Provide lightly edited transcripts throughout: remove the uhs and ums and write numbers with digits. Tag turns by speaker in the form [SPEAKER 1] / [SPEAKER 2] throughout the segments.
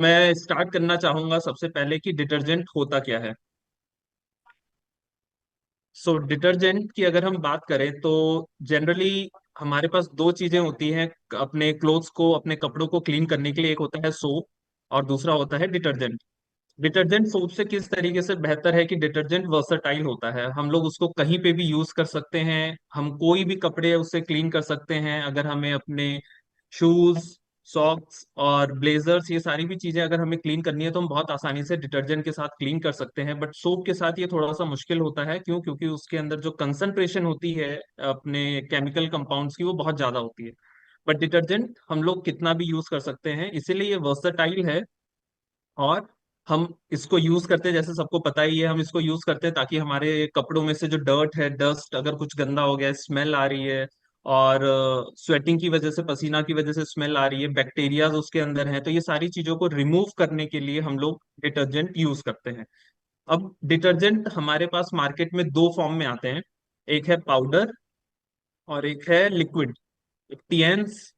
[SPEAKER 1] मैं स्टार्ट करना चाहूंगा सबसे पहले कि डिटर्जेंट होता क्या है। सो डिटर्जेंट की अगर हम बात करें तो जनरली हमारे पास दो चीजें होती हैं अपने क्लोथ्स को, अपने कपड़ों को क्लीन करने के लिए। एक होता है सोप और दूसरा होता है डिटर्जेंट। डिटर्जेंट सोप से किस तरीके से बेहतर है कि डिटर्जेंट वर्सटाइल होता है, हम लोग उसको कहीं पे भी यूज कर सकते हैं। हम कोई भी कपड़े उससे क्लीन कर सकते हैं। अगर हमें अपने शूज, सॉक्स और ब्लेजर्स, ये सारी भी चीजें अगर हमें क्लीन करनी है तो हम बहुत आसानी से डिटर्जेंट के साथ क्लीन कर सकते हैं। बट सोप के साथ ये थोड़ा सा मुश्किल होता है। क्यों? क्योंकि उसके अंदर जो कंसंट्रेशन होती है अपने केमिकल कंपाउंड्स की, वो बहुत ज्यादा होती है। बट डिटर्जेंट हम लोग कितना भी यूज कर सकते हैं, इसीलिए ये वर्सटाइल है। और हम इसको यूज करते हैं, जैसे सबको पता ही है, हम इसको यूज करते हैं ताकि हमारे कपड़ों में से जो डर्ट है, डस्ट, अगर कुछ गंदा हो गया, स्मेल आ रही है, और स्वेटिंग की वजह से, पसीना की वजह से स्मेल आ रही है, बैक्टीरियाज उसके अंदर हैं, तो ये सारी चीजों को रिमूव करने के लिए हम लोग डिटर्जेंट यूज करते हैं। अब डिटर्जेंट हमारे पास मार्केट में दो फॉर्म में आते हैं। एक है पाउडर और एक है लिक्विड। टिएंस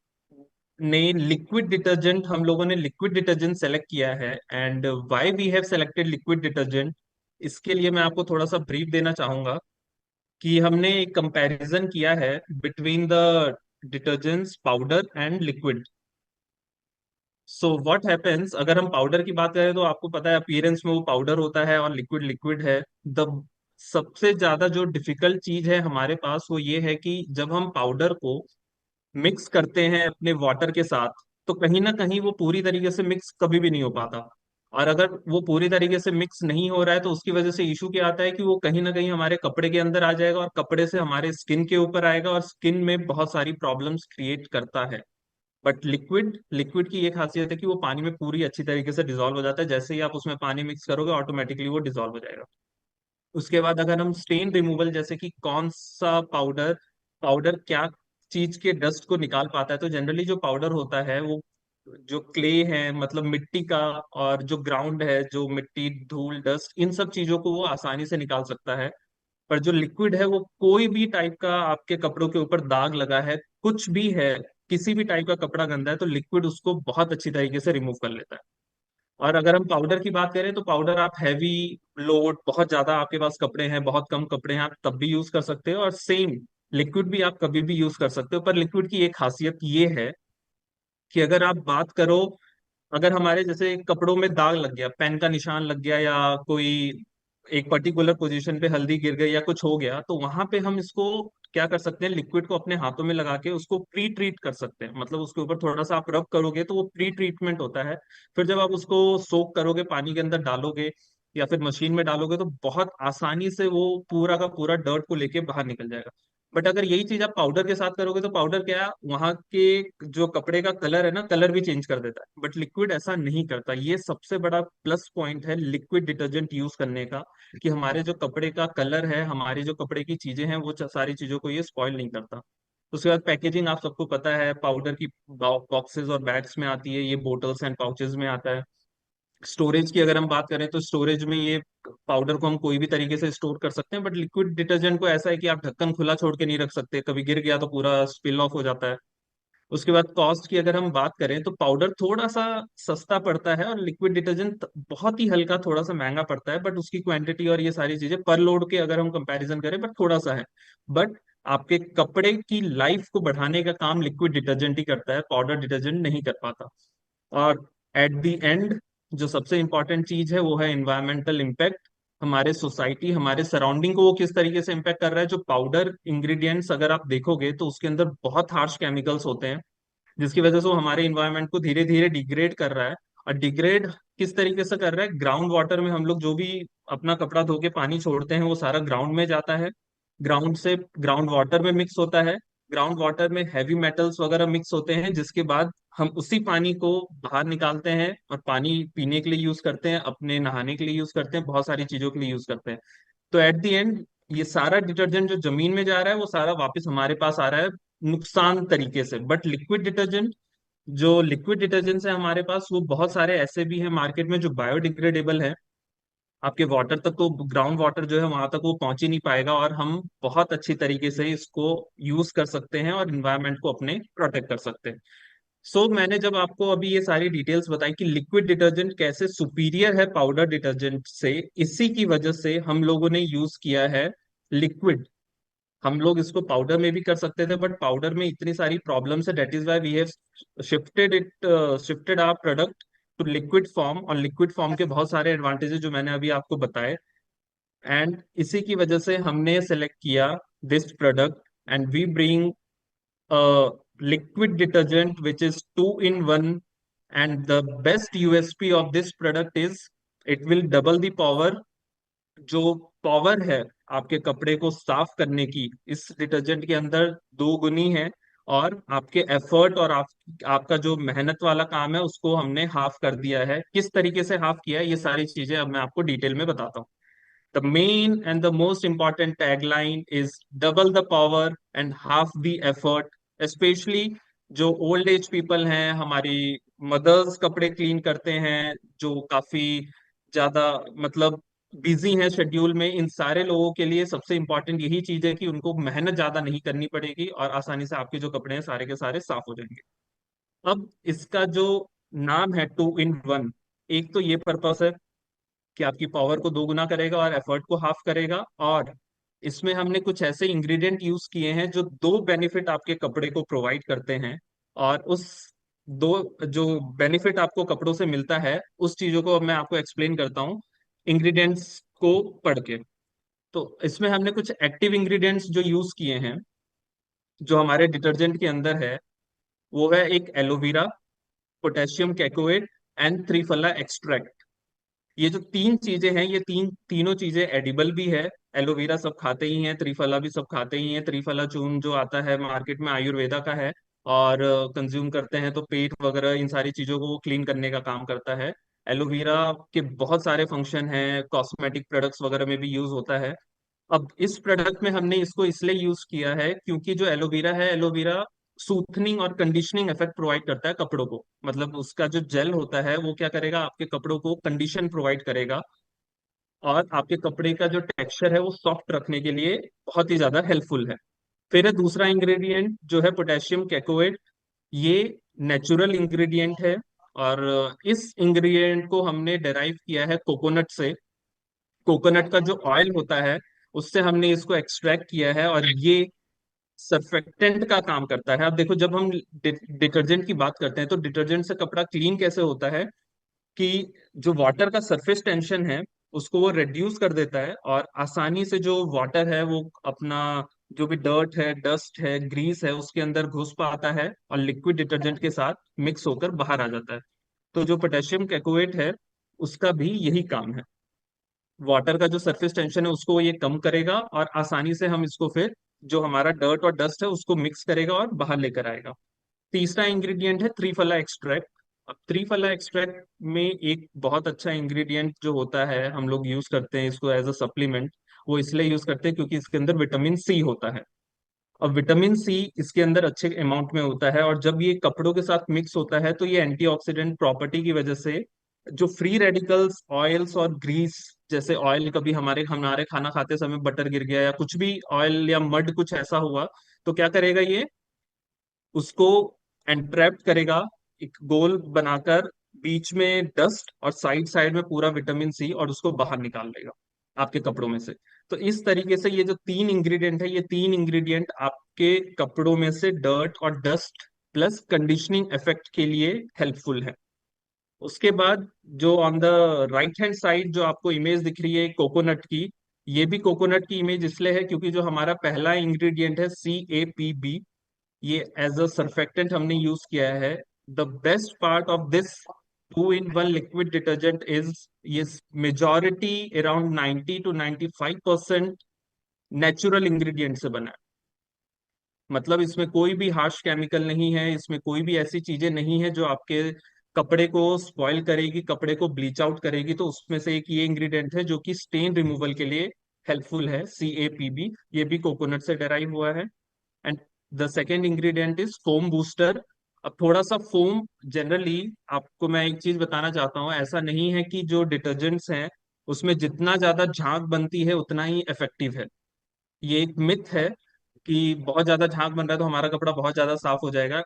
[SPEAKER 1] ने लिक्विड डिटर्जेंट, हम लोगों ने लिक्विड डिटर्जेंट सेलेक्ट किया है। And why we have selected liquid detergent, इसके लिए मैं आपको थोड़ा सा ब्रीफ देना चाहूंगा कि हमने एक कंपैरिजन किया है between the detergents powder and liquid. So what happens, अगर हम पाउडर की बात करें तो आपको पता है अपीयरेंस में वो पाउडर होता है और लिक्विड लिक्विड है। द सबसे ज्यादा जो डिफिकल्ट चीज है हमारे पास वो ये है कि जब हम पाउडर को मिक्स करते हैं अपने वाटर के साथ, तो कहीं ना कहीं वो पूरी तरीके से मिक्स कभी भी नहीं हो पाता। और अगर वो पूरी तरीके से मिक्स नहीं हो रहा है तो उसकी वजह से इशू क्या आता है कि वो कहीं ना कहीं हमारे कपड़े के अंदर आ जाएगा और कपड़े से हमारे स्किन के ऊपर आएगा और स्किन में बहुत सारी प्रॉब्लम्स क्रिएट करता है। बट लिक्विड लिक्विड की ये खासियत है कि वो पानी में पूरी अच्छी तरीके से डिजोल्व हो जाता है। जैसे ही आप उसमें पानी मिक्स करोगे, ऑटोमेटिकली वो डिजोल्व हो जाएगा। उसके बाद अगर हम स्टेन रिमूवल, जैसे कि कौन सा पाउडर पाउडर क्या चीज के डस्ट को निकाल पाता है, तो जनरली जो पाउडर होता है वो जो क्ले है, मतलब मिट्टी का, और जो ग्राउंड है, जो मिट्टी, धूल, डस्ट, इन सब चीजों को वो आसानी से निकाल सकता है। पर जो लिक्विड है वो कोई भी टाइप का आपके कपड़ों के ऊपर दाग लगा है, कुछ भी है, किसी भी टाइप का कपड़ा गंदा है, तो लिक्विड उसको बहुत अच्छी तरीके से रिमूव कर लेता है। और अगर हम पाउडर की बात करें तो पाउडर आप हैवी लोड, बहुत ज्यादा आपके पास कपड़े हैं, बहुत कम कपड़े हैं, आप तब भी यूज कर सकते हो। और सेम लिक्विड भी आप कभी भी यूज कर सकते हो। पर लिक्विड की एक खासियत ये है कि अगर आप बात करो, अगर हमारे जैसे कपड़ों में दाग लग गया, पेन का निशान लग गया, या कोई एक पर्टिकुलर पोजीशन पे हल्दी गिर गई या कुछ हो गया, तो वहां पे हम इसको क्या कर सकते हैं, लिक्विड को अपने हाथों में लगा के उसको प्री ट्रीट कर सकते हैं। मतलब उसके ऊपर थोड़ा सा आप रब करोगे तो वो प्री ट्रीटमेंट होता है। फिर जब आप उसको सोक करोगे, पानी के अंदर डालोगे या फिर मशीन में डालोगे, तो बहुत आसानी से वो पूरा का पूरा डर्ट को लेके बाहर निकल जाएगा। बट अगर यही चीज आप पाउडर के साथ करोगे तो पाउडर क्या, वहां के जो कपड़े का कलर है ना, कलर भी चेंज कर देता है। बट लिक्विड ऐसा नहीं करता। ये सबसे बड़ा प्लस पॉइंट है लिक्विड डिटर्जेंट यूज करने का, कि हमारे जो कपड़े का कलर है, हमारी जो कपड़े की चीजें हैं, वो सारी चीजों को ये स्पॉइल नहीं करता। उसके बाद पैकेजिंग आप सबको पता है, पाउडर की बॉक्सेस और बैग्स में आती है, ये बोटल्स एंड पाउचेज में आता है। स्टोरेज की अगर हम बात करें तो स्टोरेज में ये पाउडर को हम कोई भी तरीके से स्टोर कर सकते हैं। बट लिक्विड डिटर्जेंट को ऐसा है कि आप ढक्कन खुला छोड़ के नहीं रख सकते, कभी गिर गया तो पूरा स्पिल ऑफ हो जाता है। उसके बाद कॉस्ट की अगर हम बात करें तो पाउडर थोड़ा सा सस्ता पड़ता है और लिक्विड डिटर्जेंट बहुत ही हल्का थोड़ा सा महंगा पड़ता है। बट उसकी क्वांटिटी और ये सारी चीजें पर लोड के अगर हम कंपैरिजन करें, बट थोड़ा सा है। बट आपके कपड़े की लाइफ को बढ़ाने का काम लिक्विड डिटर्जेंट ही करता है, पाउडर डिटर्जेंट नहीं कर पाता। और एट द एंड जो सबसे इंपॉर्टेंट चीज है वो है इन्वायरमेंटल इम्पैक्ट। हमारे सोसाइटी, हमारे सराउंडिंग को वो किस तरीके से इम्पैक्ट कर रहा है। जो पाउडर इंग्रेडिएंट्स अगर आप देखोगे तो उसके अंदर बहुत हार्श केमिकल्स होते हैं, जिसकी वजह से वो हमारे इन्वायरमेंट को धीरे धीरे डिग्रेड कर रहा है। और डिग्रेड किस तरीके से कर रहा है, ग्राउंड वाटर में हम लोग जो भी अपना कपड़ा धो के पानी छोड़ते हैं वो सारा ग्राउंड में जाता है, ग्राउंड से ग्राउंड वाटर में मिक्स होता है। ग्राउंड वाटर में हैवी मेटल्स वगैरह मिक्स होते हैं, जिसके बाद हम उसी पानी को बाहर निकालते हैं और पानी पीने के लिए यूज करते हैं, अपने नहाने के लिए यूज करते हैं, बहुत सारी चीजों के लिए यूज करते हैं। तो एट द एंड ये सारा डिटर्जेंट जो जमीन में जा रहा है वो सारा वापस हमारे पास आ रहा है नुकसान तरीके से। बट लिक्विड डिटर्जेंट, जो लिक्विड डिटर्जेंट्स है हमारे पास, वो बहुत सारे ऐसे भी हैं मार्केट में जो बायोडिग्रेडेबल है। आपके वाटर तक तो, ग्राउंड वाटर जो है वहां तक वो पहुंच ही नहीं पाएगा, और हम बहुत अच्छी तरीके से इसको यूज कर सकते हैं और इन्वायरमेंट को अपने प्रोटेक्ट कर सकते हैं। मैंने जब आपको अभी ये सारी डिटेल्स बताई कि लिक्विड डिटर्जेंट कैसे सुपीरियर है पाउडर डिटर्जेंट से, इसी की वजह से हम लोगों ने यूज किया है लिक्विड। हम लोग इसको पाउडर में भी कर सकते थे, बट पाउडर में इतनी सारी प्रॉब्लम्स है, that is why we have shifted our product to liquid form. और लिक्विड फॉर्म के बहुत सारे एडवांटेजेस जो मैंने अभी आपको बताए, एंड इसी की वजह से हमने सेलेक्ट किया this product. And we bring liquid detergent which is two in one, and the best USP of this product is it will double the power। जो पावर है आपके कपड़े को साफ करने की, इस डिटर्जेंट के अंदर दो गुनी है। और आपके एफर्ट और आपका जो मेहनत वाला काम है उसको हमने हाफ कर दिया है। किस तरीके से हाफ किया है ये सारी चीजें अब मैं आपको डिटेल में बताता हूँ। The main and the most important tagline is double the power and half the effort, especially जो ओल्ड एज पीपल हैं, हमारी मदर्स कपड़े क्लीन करते हैं, जो काफी ज्यादा मतलब बिजी हैं शेड्यूल में, इन सारे लोगों के लिए सबसे इंपॉर्टेंट यही चीज है कि उनको मेहनत ज्यादा नहीं करनी पड़ेगी और आसानी से आपके जो कपड़े हैं सारे के सारे साफ हो जाएंगे। अब इसका जो नाम है टू इन वन, एक तो ये पर्पस है कि आपकी पावर को दोगुना करेगा और एफर्ट को हाफ करेगा। और इसमें हमने कुछ ऐसे इंग्रेडिएंट यूज किए हैं जो दो बेनिफिट आपके कपड़े को प्रोवाइड करते हैं। और उस दो जो बेनिफिट आपको कपड़ों से मिलता है उस चीजों को अब मैं आपको एक्सप्लेन करता हूँ इंग्रेडिएंट्स को पढ़ के। तो इसमें हमने कुछ एक्टिव इंग्रेडिएंट्स जो यूज किए हैं जो हमारे डिटर्जेंट के अंदर है, वो है एक aloe vera, potassium cocoate and triphala extract. ये जो तीन चीजें हैं, ये तीनों चीजें एडिबल भी है। एलोवेरा सब खाते ही हैं, त्रिफला भी सब खाते ही हैं। त्रिफला चूर्ण जो आता है मार्केट में आयुर्वेदा का है, और कंज्यूम करते हैं तो पेट वगैरह इन सारी चीजों को वो क्लीन करने का काम करता है। एलोवेरा के बहुत सारे फंक्शन हैं, कॉस्मेटिक प्रोडक्ट्स वगैरह में भी यूज होता है। अब इस प्रोडक्ट में हमने इसको इसलिए यूज किया है क्योंकि जो एलोवेरा है, एलोवेरा सूथनिंग और कंडीशनिंग इफेक्ट प्रोवाइड करता है कपड़ों को। मतलब उसका जो जेल होता है वो क्या करेगा, आपके कपड़ों को कंडीशन प्रोवाइड करेगा और आपके कपड़े का जो टेक्सचर है वो सॉफ्ट रखने के लिए बहुत ही ज्यादा हेल्पफुल है। फिर है दूसरा इंग्रेडिएंट जो है पोटेशियम कैकोएट। ये नेचुरल इंग्रेडिएंट है, और इस इंग्रेडिएंट को हमने डेराइव किया है कोकोनट से। कोकोनट का जो ऑयल होता है उससे हमने इसको एक्सट्रैक्ट किया है, और ये सर्फेक्टेंट का काम करता है। अब देखो, जब हम डिटर्जेंट की बात करते हैं तो डिटर्जेंट से कपड़ा क्लीन कैसे होता है कि जो वाटर का सरफेस टेंशन है उसको वो रिड्यूस कर देता है, और आसानी से जो वाटर है वो अपना जो भी डर्ट है, डस्ट है, ग्रीस है, उसके अंदर घुस पाता है और लिक्विड डिटर्जेंट के साथ मिक्स होकर बाहर आ जाता है। तो जो पोटेशियम कैकोएट है उसका भी यही काम है। वाटर का जो सरफेस टेंशन है उसको ये कम करेगा, और आसानी से हम इसको फिर जो हमारा डर्ट और डस्ट है उसको मिक्स करेगा और बाहर लेकर आएगा। तीसरा इंग्रेडिएंट है त्रिफला एक्सट्रैक्ट। अब त्रिफला एक्सट्रैक्ट में एक बहुत अच्छा इंग्रेडिएंट जो होता है, हम लोग यूज करते हैं इसको एज अ सप्लीमेंट। वो इसलिए यूज करते हैं क्योंकि इसके अंदर विटामिन सी होता है। और विटामिन सी इसके अंदर अच्छे अमाउंट में होता है, और जब ये कपड़ों के साथ मिक्स होता है तो ये एंटीऑक्सीडेंट प्रॉपर्टी की वजह से जो फ्री रेडिकल्स, ऑयल्स और ग्रीस, जैसे ऑयल कभी हमारे हमारे खाना खाते समय बटर गिर गया या कुछ भी ऑयल या मड कुछ ऐसा हुआ, तो क्या करेगा ये, उसको एंट्रैप करेगा एक गोल बनाकर, बीच में डस्ट और साइड साइड में पूरा विटामिन सी, और उसको बाहर निकाल लेगा आपके कपड़ों में से। तो इस तरीके से ये जो तीन इंग्रेडिएंट है, ये तीन इंग्रेडिएंट आपके कपड़ों में से डर्ट और डस्ट प्लस कंडीशनिंग इफेक्ट के लिए हेल्पफुल है। उसके बाद जो on the right hand side जो आपको इमेज दिख रही है कोकोनट की, ये भी कोकोनट की इमेज इसलिए है क्योंकि जो हमारा पहला इंग्रेडिएंट है CAPB, ये एज अ सरफेक्टेंट हमने यूज किया है। The best part of this two in one liquid detergent is ये majority around 90 to 95% natural ingredient से बना है। मतलब इसमें कोई भी हार्श केमिकल नहीं है, इसमें कोई भी ऐसी चीजें नहीं है जो आपके कपड़े को स्पॉइल करेगी, कपड़े को ब्लीच आउट करेगी। तो उसमें से एक ये इंग्रेडिएंट है जो कि स्टेन रिमूवल के लिए हेल्पफुल है, CAPB। ये भी कोकोनट से डेराइव हुआ है। And the second ingredient is foam booster. अब थोड़ा सा फोम, जनरली आपको मैं एक चीज बताना चाहता हूँ, ऐसा नहीं है कि जो डिटर्जेंट्स हैं उसमें जितना ज्यादा झाग बनती है उतना ही इफेक्टिव है। ये एक मिथ है कि बहुत ज्यादा झाग बन रहा है तो हमारा कपड़ा बहुत ज्यादा साफ हो जाएगा।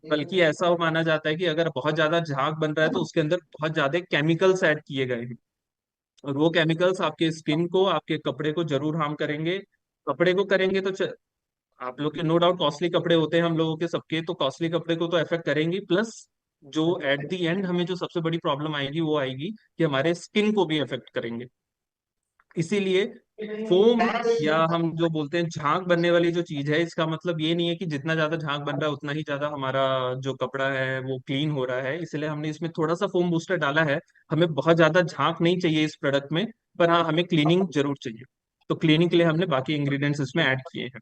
[SPEAKER 1] बल्कि ऐसा माना जाता है कि अगर बहुत ज्यादा झाग बन रहा है तो उसके अंदर बहुत ज्यादा केमिकल्स ऐड किए गए हैं, और वो केमिकल्स आपके स्किन को, आपके कपड़े को जरूर हार्म करेंगे। कपड़े को करेंगे तो आप लोग के नो डाउट कॉस्टली कपड़े होते हैं हम लोगों के सबके, तो कॉस्टली कपड़े को तो इफेक्ट करेंगी, प्लस जो एट द एंड हमें जो सबसे बड़ी प्रॉब्लम आएगी वो आएगी कि हमारे स्किन को भी इफेक्ट करेंगे। इसीलिए फोम, या हम जो बोलते हैं झाग बनने वाली जो चीज है, इसका मतलब ये नहीं है कि जितना ज्यादा झाग बन रहा है उतना ही ज्यादा हमारा जो कपड़ा है वो क्लीन हो रहा है। इसलिए हमने इसमें थोड़ा सा फोम बूस्टर डाला है। हमें बहुत ज्यादा झाग नहीं चाहिए इस प्रोडक्ट में, पर हाँ हमें क्लीनिंग जरूर चाहिए। तो क्लीनिंग के लिए हमने बाकी इंग्रेडिएंट्स इसमें ऐड किए हैं।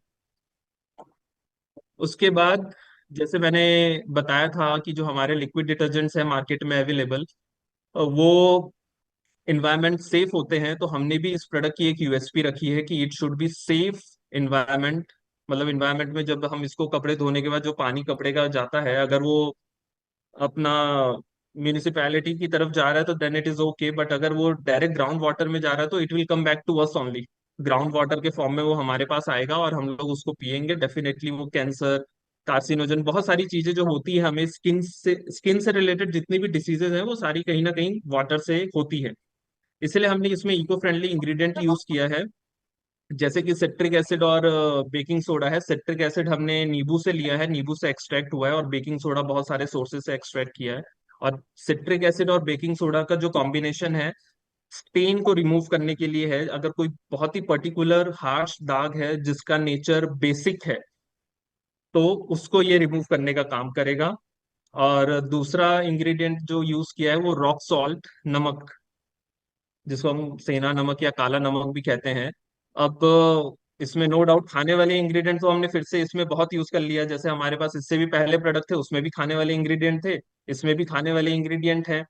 [SPEAKER 1] उसके बाद जैसे मैंने बताया था कि जो हमारे लिक्विड डिटर्जेंट्स हैं मार्केट में अवेलेबल, वो इन्वायरमेंट सेफ होते हैं। तो हमने भी इस प्रोडक्ट की एक यूएसपी रखी है कि it should be safe environment. मतलब इन्वायरमेंट में जब हम इसको कपड़े धोने के बाद जो पानी कपड़े का जाता है, अगर वो अपना म्यूनिसिपैलिटी की तरफ जा रहा है तो then it is okay, but अगर वो डायरेक्ट ग्राउंड वाटर में जा रहा है तो it will come back to us only. Ground water के फॉर्म में वो हमारे पास आएगा और हम लोग उसको पिएंगे, डेफिनेटली वो कैंसर, कार्सिनोजन, बहुत सारी चीजें जो होती है हमें स्किन से रिलेटेड जितनी भी डिसीजेज हैं वो सारी कहीं ना कहीं वाटर से होती है। इसलिए हमने इसमें इको फ्रेंडली इंग्रेडिएंट यूज किया है, जैसे कि सिट्रिक एसिड और बेकिंग सोडा है। सिट्रिक एसिड हमने नींबू से लिया है, नींबू से एक्सट्रैक्ट हुआ है, और बेकिंग सोडा बहुत सारे सोर्सेज से एक्सट्रैक्ट किया है। और सिट्रिक एसिड और बेकिंग सोडा का जो कॉम्बिनेशन है स्टेन को रिमूव करने के लिए है। अगर कोई बहुत ही पर्टिकुलर हार्श दाग है जिसका नेचर बेसिक है तो उसको ये रिमूव करने का काम करेगा। और दूसरा इंग्रेडिएंट जो यूज किया है वो रॉक सॉल्ट, नमक, जिसको हम सेना नमक या काला नमक भी कहते हैं। अब इसमें नो डाउट खाने वाले इंग्रेडिएंट तो हमने फिर से इसमें बहुत यूज कर लिया। जैसे हमारे पास इससे भी पहले प्रोडक्ट थे उसमें भी खाने वाले इंग्रेडिएंट थे, इसमें भी खाने वाले इंग्रेडिएंट हैं।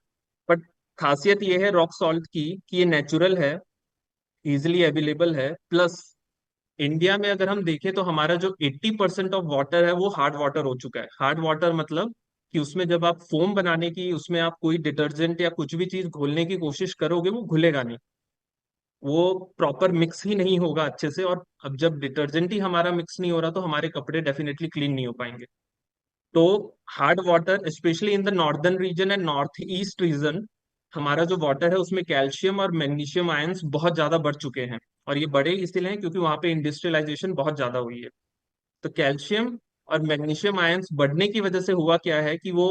[SPEAKER 1] बट खासियत ये है रॉक सॉल्ट की कि ये नेचुरल है, इजिली अवेलेबल है, प्लस इंडिया में अगर हम देखें तो हमारा जो 80% ऑफ वाटर है वो हार्ड वाटर हो चुका है। हार्ड वाटर मतलब कि उसमें जब आप फोम बनाने की, उसमें आप कोई डिटर्जेंट या कुछ भी चीज घोलने की कोशिश करोगे वो घुलेगा नहीं, वो प्रॉपर मिक्स ही नहीं होगा अच्छे से। और अब जब डिटर्जेंट ही हमारा मिक्स नहीं हो रहा तो हमारे कपड़े डेफिनेटली क्लीन नहीं हो पाएंगे। तो hard water specially in the northern region and north east region, हमारा जो वाटर है उसमें कैल्शियम और मैग्नीशियम आयंस बहुत ज्यादा बढ़ चुके हैं। और ये बढ़े इसलिए हैं क्योंकि वहां पे इंडस्ट्रियलाइजेशन बहुत ज्यादा हुई है। तो कैल्शियम और मैग्नीशियम आयंस बढ़ने की वजह से हुआ क्या है कि वो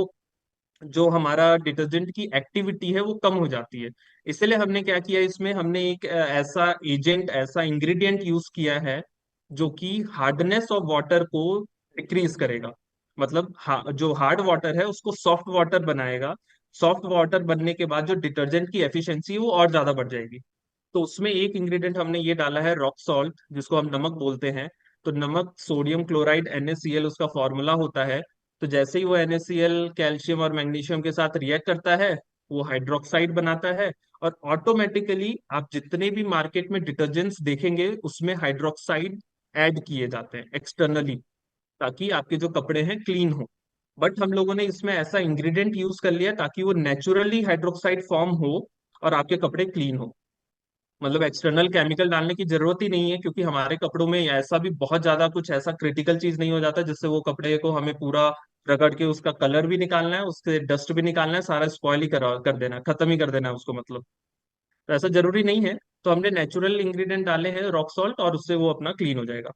[SPEAKER 1] जो हमारा डिटर्जेंट की एक्टिविटी है वो कम हो जाती है। इसलिए हमने क्या किया, इसमें हमने एक ऐसा एजेंट, ऐसा इंग्रेडिएंट यूज किया है जो कि हार्डनेस ऑफ वाटर को डिक्रीज करेगा। मतलब जो हार्ड वाटर है उसको सॉफ्ट वाटर बनाएगा। सॉफ्ट वाटर बनने के बाद जो डिटर्जेंट की एफिशिएंसी है वो और ज्यादा बढ़ जाएगी। तो उसमें एक इंग्रेडिएंट हमने ये डाला है रॉक सॉल्ट, जिसको हम नमक बोलते हैं। तो नमक सोडियम क्लोराइड NaCl उसका फॉर्मूला होता है। तो जैसे ही वो NaCl कैल्शियम और मैग्नीशियम के साथ रिएक्ट करता है वो हाइड्रोक्साइड बनाता है। और ऑटोमेटिकली आप जितने भी मार्केट में डिटर्जेंट्स देखेंगे उसमें हाइड्रोक्साइड ऐड किए जाते हैं एक्सटर्नली, ताकि आपके जो कपड़े हैं क्लीन हो। बट हम लोगों ने इसमें ऐसा इंग्रेडिएंट यूज कर लिया ताकि वो नेचुरली हाइड्रोक्साइड फॉर्म हो और आपके कपड़े क्लीन हो। मतलब एक्सटर्नल केमिकल डालने की जरूरत ही नहीं है, क्योंकि हमारे कपड़ों में ऐसा भी बहुत ज्यादा कुछ ऐसा क्रिटिकल चीज नहीं हो जाता जिससे वो कपड़े को हमें पूरा रगड़ के उसका कलर भी निकालना है, उससे डस्ट भी निकालना है, सारा स्पॉइल ही कर देना है, खत्म ही कर देना है उसको मतलब। तो ऐसा जरूरी नहीं है। तो हमने नेचुरल इंग्रेडिएंट डाले हैं रॉक सॉल्ट, और उससे वो अपना क्लीन हो जाएगा।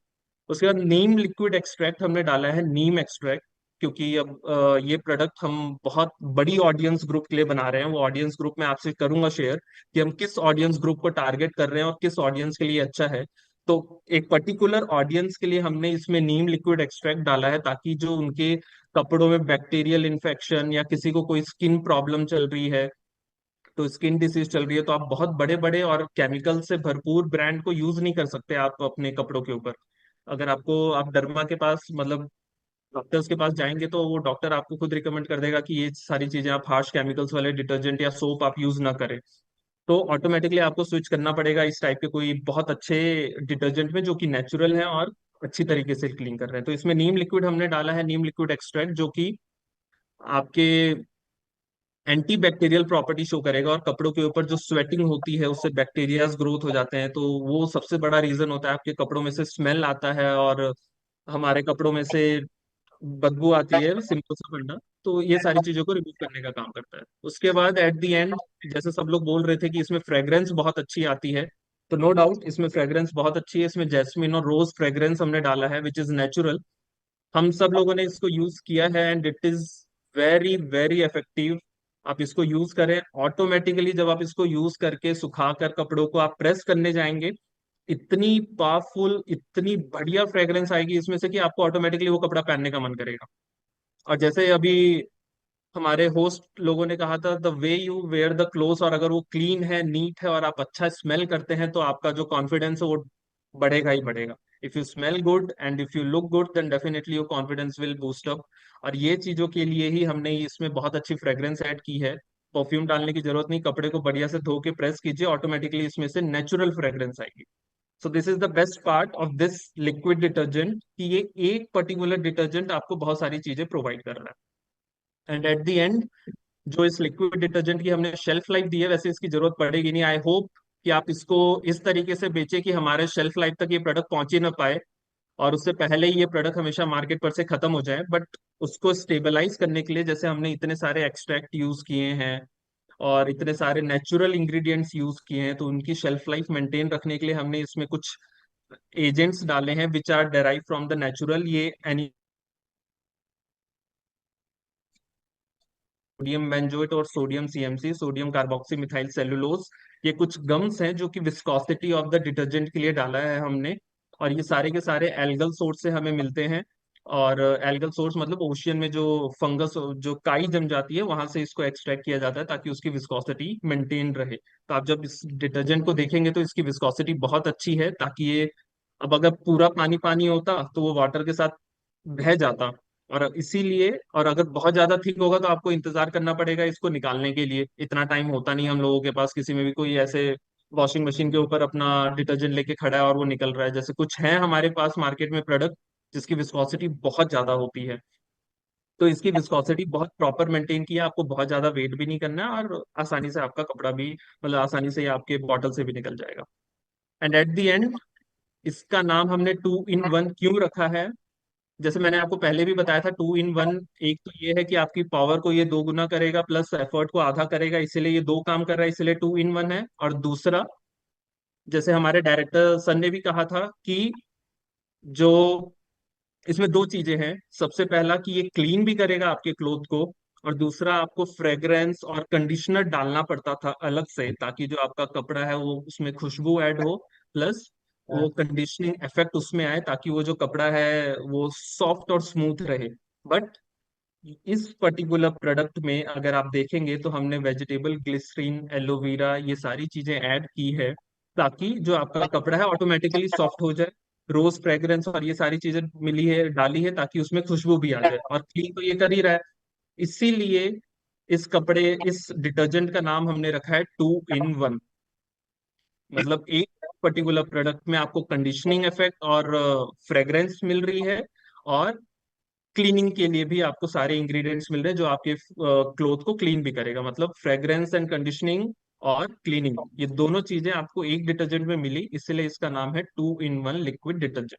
[SPEAKER 1] उसके बाद नीम लिक्विड एक्सट्रैक्ट हमने डाला है, नीम एक्सट्रैक्ट, क्योंकि अब ये प्रोडक्ट हम बहुत बड़ी ऑडियंस ग्रुप के लिए बना रहे हैं। वो ऑडियंस ग्रुप में आपसे करूंगा शेयर कि हम किस ऑडियंस ग्रुप को टारगेट कर रहे हैं और किस ऑडियंस के लिए अच्छा है। तो एक पर्टिकुलर ऑडियंस के लिए हमने इसमें नीम लिक्विड एक्सट्रैक्ट डाला है, ताकि जो उनके कपड़ों में बैक्टीरियल इन्फेक्शन या किसी को कोई स्किन प्रॉब्लम चल रही है, तो स्किन डिसीज चल रही है, तो आप बहुत बड़े बड़े और केमिकल से भरपूर ब्रांड को यूज नहीं कर सकते आप अपने कपड़ों के ऊपर। अगर आपको, आप डर्मा के पास मतलब डॉक्टर्स के पास जाएंगे तो वो डॉक्टर आपको खुद रिकमेंड कर देगा कि ये सारी चीजें आप हार्श केमिकल्स वाले डिटर्जेंट या सोप आप यूज ना करें। तो ऑटोमेटिकली आपको स्विच करना पड़ेगा इस टाइप के कोई बहुत अच्छे डिटर्जेंट में जो कि नेचुरल है और अच्छी तरीके से क्लीन कर रहे हैं। तो इसमें नीम लिक्विड हमने डाला है, नीम लिक्विड एक्सट्रैक्ट, जो कि आपके एंटी बैक्टीरियल प्रॉपर्टी शो करेगा। और कपड़ों के ऊपर जो स्वेटिंग होती है उससे बैक्टीरियाज ग्रोथ हो जाते हैं, तो वो सबसे बड़ा रीजन होता है आपके कपड़ों में से स्मेल आता है और हमारे कपड़ों में से बदबू आती है, सिंपल सा फंडा। तो ये सारी चीजों को रिमूव करने का काम करता है। उसके बाद एट द एंड, जैसे सब लोग बोल रहे थे कि इसमें फ्रेग्रेंस बहुत अच्छी आती है, तो नो डाउट इसमें फ्रेग्रेंस बहुत अच्छी है। इसमें जैस्मिन और रोज फ्रेग्रेंस हमने डाला है, विच इज नेचुरल। हम सब लोगों ने इसको यूज किया है and it is very very effective. आप इसको यूज करें, ऑटोमेटिकली जब आप इसको यूज करके सुखाकर कपड़ों को आप प्रेस करने जाएंगे, इतनी पावरफुल, इतनी बढ़िया फ्रेग्रेंस आएगी इसमें से कि आपको ऑटोमेटिकली वो कपड़ा पहनने का मन करेगा। और जैसे अभी हमारे होस्ट लोगों ने कहा था, the way you wear the cloth, और अगर वो क्लीन है, नीट है और आप अच्छा स्मेल करते हैं, तो आपका जो कॉन्फिडेंस है वो बढ़ेगा ही बढ़ेगा। If you smell good and if you look good, then definitely your confidence will boost up. और ये चीजों के लिए ही हमने इसमें बहुत अच्छी फ्रेग्रेंस ऐड की है। परफ्यूम डालने की जरूरत नहीं, कपड़े को बढ़िया से धो के प्रेस कीजिए, ऑटोमेटिकली इसमें से नेचुरल फ्रेग्रेंस आएगी। So this is the best part of this liquid detergent, कि ये एक पर्टिकुलर डिटर्जेंट आपको बहुत सारी चीजें प्रोवाइड कर रहा है। एंड एट द एंड, जो इस लिक्विड डिटर्जेंट की हमने शेल्फ लाइफ दी है, वैसे इसकी जरूरत पड़ेगी नहीं। आई होप कि आप इसको इस तरीके से बेचें कि हमारे शेल्फ लाइफ तक ये प्रोडक्ट पहुंच ही ना पाए, और उससे पहले ही ये प्रोडक्ट हमेशा मार्केट पर से खत्म हो जाए। बट उसको स्टेबलाइज करने के लिए, जैसे हमने इतने सारे एक्सट्रैक्ट यूज किए हैं और इतने सारे नेचुरल इंग्रेडिएंट्स यूज किए हैं, तो उनकी शेल्फ लाइफ मेंटेन रखने के लिए हमने इसमें कुछ एजेंट्स डाले हैं which are derive from the natural. ये सोडियम बेंजोएट और sodium CMC, sodium carboxy methyl cellulose, ये कुछ गम्स हैं जो कि विस्कोसिटी ऑफ द डिटर्जेंट के लिए डाला है हमने। और ये सारे के सारे एल्गल सोर्स से हमें मिलते हैं। और एल्गल सोर्स मतलब ओशियन में जो फंगस, जो काई जम जाती है, वहां से इसको एक्सट्रैक्ट किया जाता है ताकि उसकी विस्कोसिटी मेंटेन रहे। तो आप जब इस डिटर्जेंट को देखेंगे तो इसकी विस्कोसिटी बहुत अच्छी है, ताकि ये, अब अगर पूरा पानी पानी होता तो वो वाटर के साथ बह जाता। और इसीलिए, और अगर बहुत ज्यादा थिक होगा तो आपको इंतजार करना पड़ेगा इसको निकालने के लिए। इतना टाइम होता नहीं हम लोगों के पास, किसी में भी कोई ऐसे वॉशिंग मशीन के ऊपर अपना डिटर्जेंट लेके खड़ा है और वो निकल रहा है। जैसे कुछ है हमारे पास मार्केट में प्रोडक्ट जिसकी विस्कोसिटी बहुत ज्यादा होती है, तो इसकी विस्कोसिटी बहुत प्रॉपर मेंटेन की है। आपको बहुत ज्यादा वेट भी नहीं करना है, और आसानी से आपका कपड़ा भी, मतलब आसानी से ये आपके बॉटल से भी निकल जाएगा। एंड एट द एंड, इसका नाम हमने 2 in 1 क्यों रखा है? जैसे मैंने आपको पहले भी बताया था, 2 in 1। एक तो ये है कि आपकी पावर को ये दो गुना करेगा, प्लस एफर्ट को आधा करेगा, इसीलिए ये दो काम कर रहा है, इसलिए 2 in 1 है। और दूसरा, जैसे हमारे डायरेक्टर सर ने भी कहा था कि जो इसमें दो चीजें हैं, सबसे पहला कि ये क्लीन भी करेगा आपके क्लोथ को, और दूसरा आपको फ्रेग्रेंस और कंडीशनर डालना पड़ता था अलग से, ताकि जो आपका कपड़ा है वो उसमें खुशबू ऐड हो, प्लस वो कंडीशनिंग इफेक्ट उसमें आए, ताकि वो जो कपड़ा है वो सॉफ्ट और स्मूथ रहे। बट इस पर्टिकुलर प्रोडक्ट में अगर आप देखेंगे तो हमने वेजिटेबल ग्लिसरीन, एलोवेरा, ये सारी चीजें ऐड की है, ताकि जो आपका कपड़ा है ऑटोमेटिकली सॉफ्ट हो जाए। रोज फ्रेग्रेंस और ये सारी चीजें मिली है, डाली है, ताकि उसमें खुशबू भी आ जाए, और क्लीन तो ये कर ही रहा है। इसीलिए इस डिटर्जेंट का नाम हमने रखा है 2 in 1। मतलब एक पर्टिकुलर प्रोडक्ट में आपको कंडीशनिंग इफेक्ट और फ्रेग्रेंस मिल रही है, और क्लीनिंग के लिए भी आपको सारे इंग्रेडिएंट्स मिल रहे हैं जो आपके क्लोथ को क्लीन भी करेगा। मतलब फ्रेग्रेंस एंड कंडीशनिंग और क्लीनिंग, ये दोनों चीजें आपको एक डिटर्जेंट में मिली, इसलिए इसका नाम है 2 in 1 liquid detergent.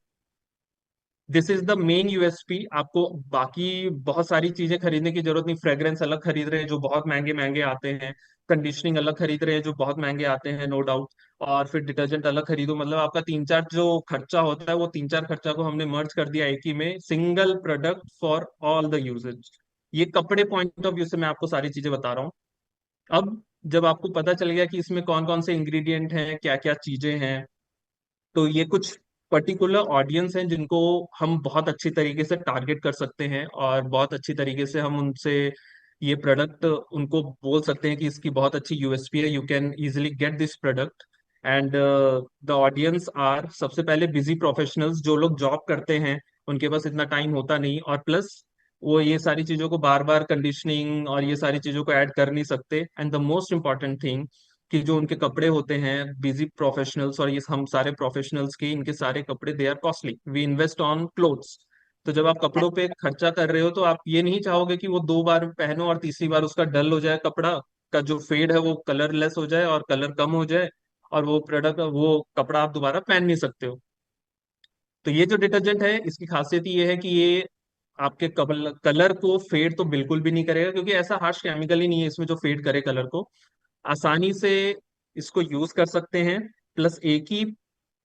[SPEAKER 1] This is the main USP. आपको बाकी बहुत सारी चीजें खरीदने की जरूरत नहीं। फ्रेग्रेंस अलग खरीद रहे हैं जो बहुत महंगे महंगे आते हैं, कंडीशनिंग अलग खरीद रहे हैं जो बहुत महंगे आते हैं, नो डाउट, और फिर डिटर्जेंट अलग खरीदो। मतलब आपका तीन चार जो खर्चा होता है, वो तीन चार खर्चा को हमने मर्ज कर दिया एक ही में, single product for all the usages. ये कपड़े पॉइंट ऑफ व्यू से मैं आपको सारी चीजें बता रहा हूँ। अब जब आपको पता चल गया कि इसमें कौन कौन से इंग्रेडिएंट हैं, क्या क्या चीजें हैं, तो ये कुछ पर्टिकुलर ऑडियंस हैं जिनको हम बहुत अच्छी तरीके से टारगेट कर सकते हैं, और बहुत अच्छी तरीके से हम उनसे ये प्रोडक्ट, उनको बोल सकते हैं कि इसकी बहुत अच्छी यूएसपी है, you can easily get this product. And the audience are, सबसे पहले बिजी प्रोफेशनल्स, जो लोग जॉब करते हैं, उनके पास इतना टाइम होता नहीं, और प्लस वो ये सारी चीजों को बार बार कंडीशनिंग और ये सारी चीजों को ऐड कर नहीं सकते। And the most important thing, कि जो उनके कपड़े होते हैं, बिजी प्रोफेशनल्स और ये हम सारे प्रोफेशनल्स के, इनके सारे कपड़े they are costly, we invest on clothes. तो जब आप कपड़ों पे खर्चा कर रहे हो, तो आप ये नहीं चाहोगे कि वो दो बार पहनो और तीसरी बार उसका डल हो जाए, कपड़ा का जो फेड है वो कलरलेस हो जाए और कलर कम हो जाए, और वो प्रोडक्ट, वो कपड़ा आप दोबारा पहन नहीं सकते हो। तो ये जो डिटर्जेंट है, इसकी खासियत ये है कि ये आपके कलर को फेड तो बिल्कुल भी नहीं करेगा, क्योंकि ऐसा हार्श केमिकल ही नहीं है इसमें जो फेड करे कलर को। आसानी से इसको यूज कर सकते हैं। प्लस एक ही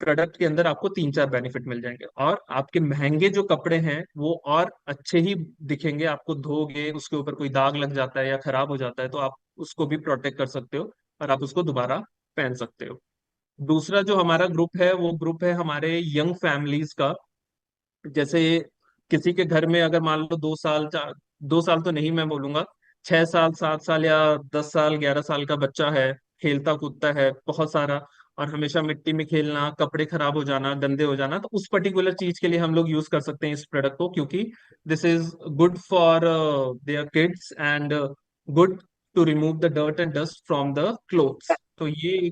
[SPEAKER 1] प्रोडक्ट के अंदर आपको तीन चार बेनिफिट मिल जाएंगे, और आपके महंगे जो कपड़े हैं वो और अच्छे ही दिखेंगे। आपको धोगे, उसके ऊपर कोई दाग लग जाता है या खराब हो जाता है तो आप उसको भी प्रोटेक्ट कर सकते हो, और आप उसको दोबारा पहन सकते हो। दूसरा जो हमारा ग्रुप है वो ग्रुप है हमारे यंग फैमिलीज का। जैसे किसी के घर में अगर मान लो 2 साल 2 साल तो नहीं मैं बोलूंगा, 6 साल 7 साल या 10 साल 11 साल का बच्चा है, खेलता कूदता है बहुत सारा, और हमेशा मिट्टी में खेलना, कपड़े खराब हो जाना, गंदे हो जाना, तो उस पर्टिकुलर चीज के लिए हम लोग यूज कर सकते हैं इस प्रोडक्ट को, क्योंकि this is good for their kids and good to remove the dirt and dust from the clothes. तो ये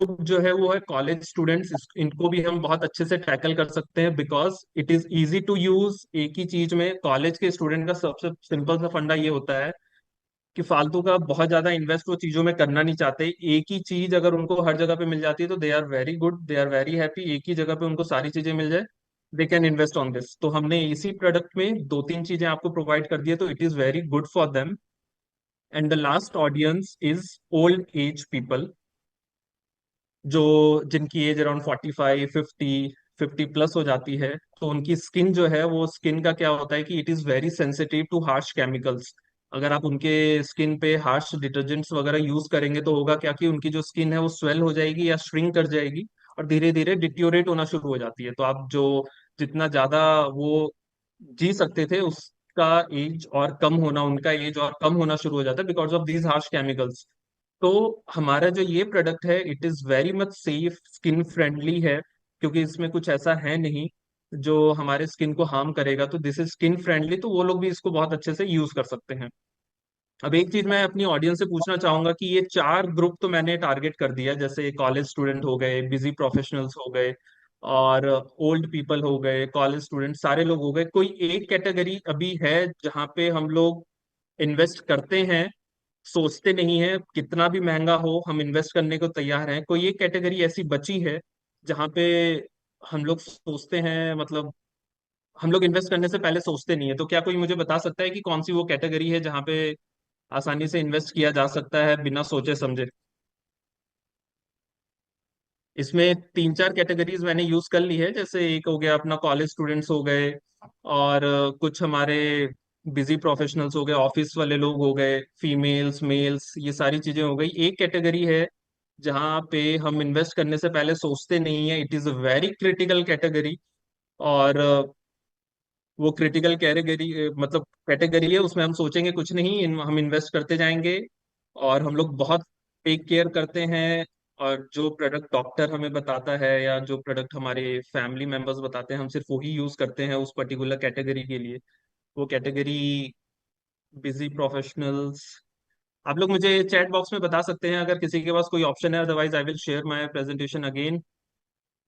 [SPEAKER 1] ग्रुप जो है वो है कॉलेज स्टूडेंट्स। इनको भी हम बहुत अच्छे से टैकल कर सकते हैं, because it is easy to use. एक ही चीज में कॉलेज के स्टूडेंट का सबसे सिंपल सा फंडा ये होता है कि फालतू का बहुत ज्यादा इन्वेस्ट वो चीजों में करना नहीं चाहते। एक ही चीज अगर उनको हर जगह पे मिल जाती है तो they are very good, they are very happy. एक ही जगह पे उनको सारी चीजें मिल जाए, they can invest on this. तो हमने इसी प्रोडक्ट में दो तीन चीजें आपको प्रोवाइड कर दी है, तो it is very good for them. And the last audience is old age people, जो जिनकी एज अराउंड 45 50 50 प्लस हो जाती है। तो उनकी स्किन जो है वो स्किन का क्या होता है कि it is very sensitive too harsh chemicals. अगर आप उनके स्किन पे हार्श डिटर्जेंट्स वगैरह यूज करेंगे तो होगा क्या कि उनकी जो स्किन है वो स्वेल हो जाएगी या श्रिंक कर जाएगी, और धीरे धीरे डिट्योरेट होना शुरू हो जाती है। तो आप जो जितना ज्यादा वो जी सकते थे उसका एज और कम होना, उनका एज और कम होना शुरू हो जाता है because of these harsh chemicals. तो हमारा जो ये प्रोडक्ट है it is very much safe, skin friendly है, क्योंकि इसमें कुछ ऐसा है नहीं जो हमारे स्किन को हार्म करेगा। तो दिस इज स्किन फ्रेंडली, तो वो लोग भी इसको बहुत अच्छे से यूज कर सकते हैं। अब एक चीज मैं अपनी ऑडियंस से पूछना चाहूंगा कि ये चार ग्रुप तो मैंने टारगेट कर दिया, जैसे कॉलेज स्टूडेंट हो गए, बिजी प्रोफेशनल्स हो गए, और ओल्ड पीपल हो गए, कॉलेज स्टूडेंट, सारे लोग हो गए। कोई एक कैटेगरी अभी है जहाँ पे हम लोग इन्वेस्ट करते हैं, सोचते नहीं है, कितना भी महंगा हो हम इन्वेस्ट करने को तैयार हैं? कोई एक कैटेगरी ऐसी बची है जहाँ पे हम लोग सोचते हैं, मतलब हम लोग इन्वेस्ट करने से पहले सोचते नहीं है? तो क्या कोई मुझे बता सकता है कि कौन सी वो कैटेगरी है जहाँ पे आसानी से इन्वेस्ट किया जा सकता है बिना सोचे समझे? इसमें तीन चार कैटेगरीज मैंने यूज कर ली है। जैसे एक हो गया अपना कॉलेज स्टूडेंट्स हो गए, और कुछ हमारे बिजी प्रोफेशनल्स हो गए, ऑफिस वाले लोग हो गए, फीमेल्स मेल्स, ये सारी चीजें हो गई। एक कैटेगरी है जहाँ पे हम इन्वेस्ट करने से पहले सोचते नहीं है, it is a very critical category. और वो क्रिटिकल कैटेगरी मतलब कैटेगरी है, उसमें हम सोचेंगे कुछ नहीं, हम इन्वेस्ट करते जाएंगे, और हम लोग बहुत टेक केयर करते हैं। और जो प्रोडक्ट डॉक्टर हमें बताता है या जो प्रोडक्ट हमारे फैमिली मेंबर्स बताते हैं, हम सिर्फ वही यूज करते हैं उस पर्टिकुलर कैटेगरी के लिए। वो कैटेगरी बिजी प्रोफेशनल्स। आप लोग मुझे चैट बॉक्स में बता सकते हैं अगर किसी के पास कोई ऑप्शन है, otherwise I will share my presentation again,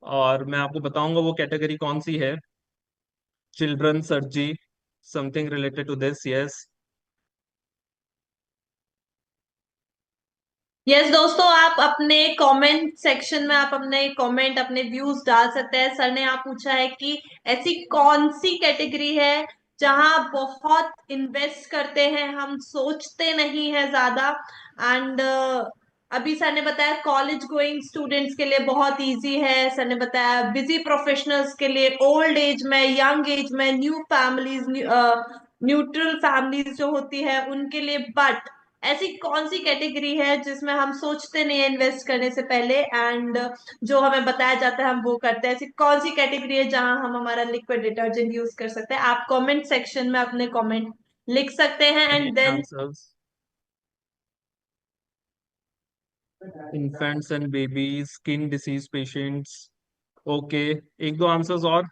[SPEAKER 1] और मैं आपको बताऊंगा वो कैटेगरी कौन सी है। Children surgery, something related to this, yes.
[SPEAKER 2] Yes दोस्तों, आप अपने कमेंट सेक्शन में आप अपने कमेंट अपने व्यूज डाल सकते हैं। सर ने आप पूछा है कि ऐसी कौन सी कैटेगरी है जहां बहुत इन्वेस्ट करते हैं, हम सोचते नहीं है ज्यादा। एंड अभी सर ने बताया कॉलेज गोइंग स्टूडेंट्स के लिए बहुत इजी है। सर ने बताया बिजी प्रोफेशनल्स के लिए, ओल्ड एज में, यंग एज में, न्यू फैमिलीज, न्यूट्रल फैमिलीज जो होती है उनके लिए। बट ऐसी कौन सी कैटेगरी है जिसमें हम सोचते नहीं है इन्वेस्ट करने से पहले, एंड जो हमें बताया जाता है हम वो करते हैं? ऐसी कौन सी कैटेगरी है जहां हम हमारा लिक्विड डिटर्जेंट यूज कर सकते हैं? आप कमेंट सेक्शन में अपने कमेंट लिख सकते हैं and then.
[SPEAKER 1] Answers, infants and babies, skin disease patients. Okay, एक दो आंसर्स और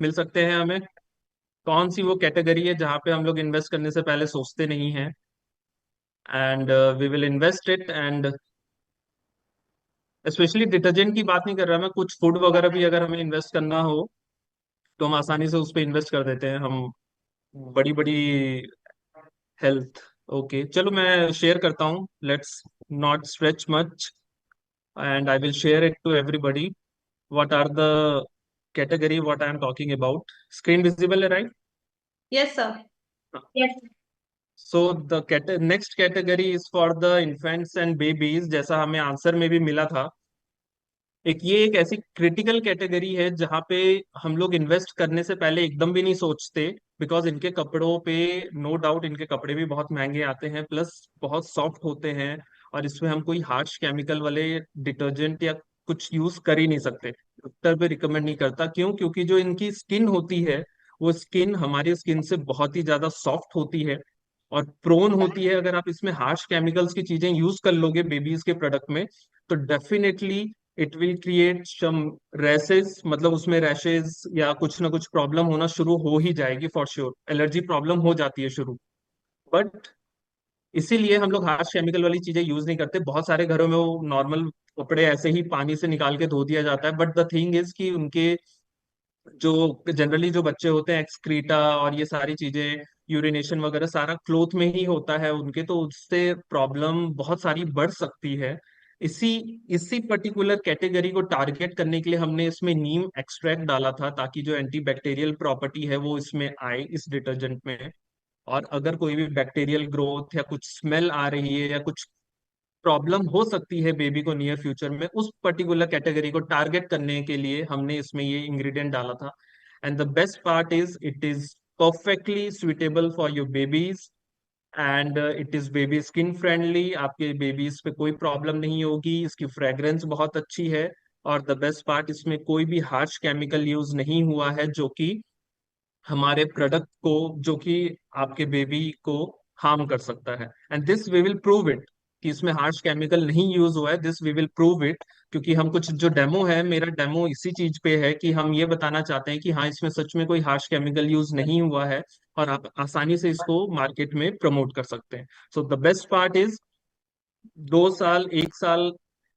[SPEAKER 1] मिल सकते हैं हमें। कौन सी वो कैटेगरी है जहाँ पे हम लोग इन्वेस्ट करने से पहले सोचते नहीं हैं, and we will invest it. And specially detergent की बात नहीं कर रहा मैं, कुछ फूड वगैरह भी अगर हमें इन्वेस्ट करना हो तो हम आसानी से उस पर इन्वेस्ट कर देते हैं हम, बड़ी बड़ी हेल्थ। ओके चलो मैं शेयर करता हूँ, let's not stretch much, and I will share it to everybody. What are the category what I am talking about. Screen visible, right?
[SPEAKER 2] Yes sir.
[SPEAKER 1] Yes. So the next category is for the infants and babies, जैसा हमें answer में भी मिला था। ये एक ऐसी critical category है जहाँ पे हम लोग इन्वेस्ट करने से पहले एकदम भी नहीं सोचते, बिकॉज इनके कपड़ों पे नो डाउट इनके कपड़े भी बहुत महंगे आते हैं, प्लस बहुत सॉफ्ट होते हैं। और इसमें हम कोई हार्श केमिकल वाले डिटर्जेंट या कुछ यूज कर ही नहीं सकते, डॉक्टर भी रिकमेंड नहीं करता। क्यों? क्योंकि जो इनकी स्किन होती है वो स्किन हमारी स्किन से बहुत ही ज्यादा सॉफ्ट होती है और प्रोन होती है। अगर आप इसमें हार्श केमिकल्स की चीजें यूज कर लोगे बेबीज के प्रोडक्ट में, तो definitely it will create some rashes, मतलब उसमें रैशेस या कुछ ना कुछ प्रॉब्लम होना शुरू हो ही जाएगी फॉर श्योर। एलर्जी प्रॉब्लम हो जाती है शुरू। बट इसीलिए हम लोग हार्श केमिकल वाली चीजें यूज नहीं करते। बहुत सारे घरों में वो नॉर्मल कपड़े ऐसे ही पानी से निकाल के धो दिया जाता है, बट द थिंग इज कि उनके जो जनरली जो बच्चे होते हैं एक्सक्रीटा और ये सारी चीजें, यूरिनेशन वगैरह सारा क्लोथ में ही होता है उनके, तो उससे प्रॉब्लम बहुत सारी बढ़ सकती है। इसी इसी पर्टिकुलर कैटेगरी को टारगेट करने के लिए हमने इसमें नीम एक्सट्रैक्ट डाला था, ताकि जो एंटीबैक्टीरियल प्रॉपर्टी है वो इसमें आए इस डिटर्जेंट में। और अगर कोई भी बैक्टीरियल ग्रोथ या कुछ स्मेल आ रही है या कुछ प्रॉब्लम हो सकती है बेबी को नियर फ्यूचर में, उस पर्टिकुलर कैटेगरी को टारगेट करने के लिए हमने इसमें ये इंग्रेडिएंट डाला था। And the best part is it is perfectly suitable for your babies and it is baby skin friendly. आपके बेबीज पे कोई प्रॉब्लम नहीं होगी, इसकी फ्रेग्रेंस बहुत अच्छी है। और द बेस्ट पार्ट, इसमें कोई भी हार्श केमिकल यूज नहीं हुआ है जो कि हमारे प्रोडक्ट को, जो कि आपके बेबी को हार्म कर सकता है। And this we will prove it कि इसमें हार्श केमिकल नहीं यूज हुआ है। This we will prove it, क्योंकि हम कुछ जो डेमो है, मेरा डेमो इसी चीज पे है कि हम ये बताना चाहते हैं कि हाँ, इसमें सच में कोई हार्श केमिकल यूज नहीं हुआ है और आप आसानी से इसको मार्केट में प्रमोट कर सकते हैं। So the best part is 2 साल, 1 साल,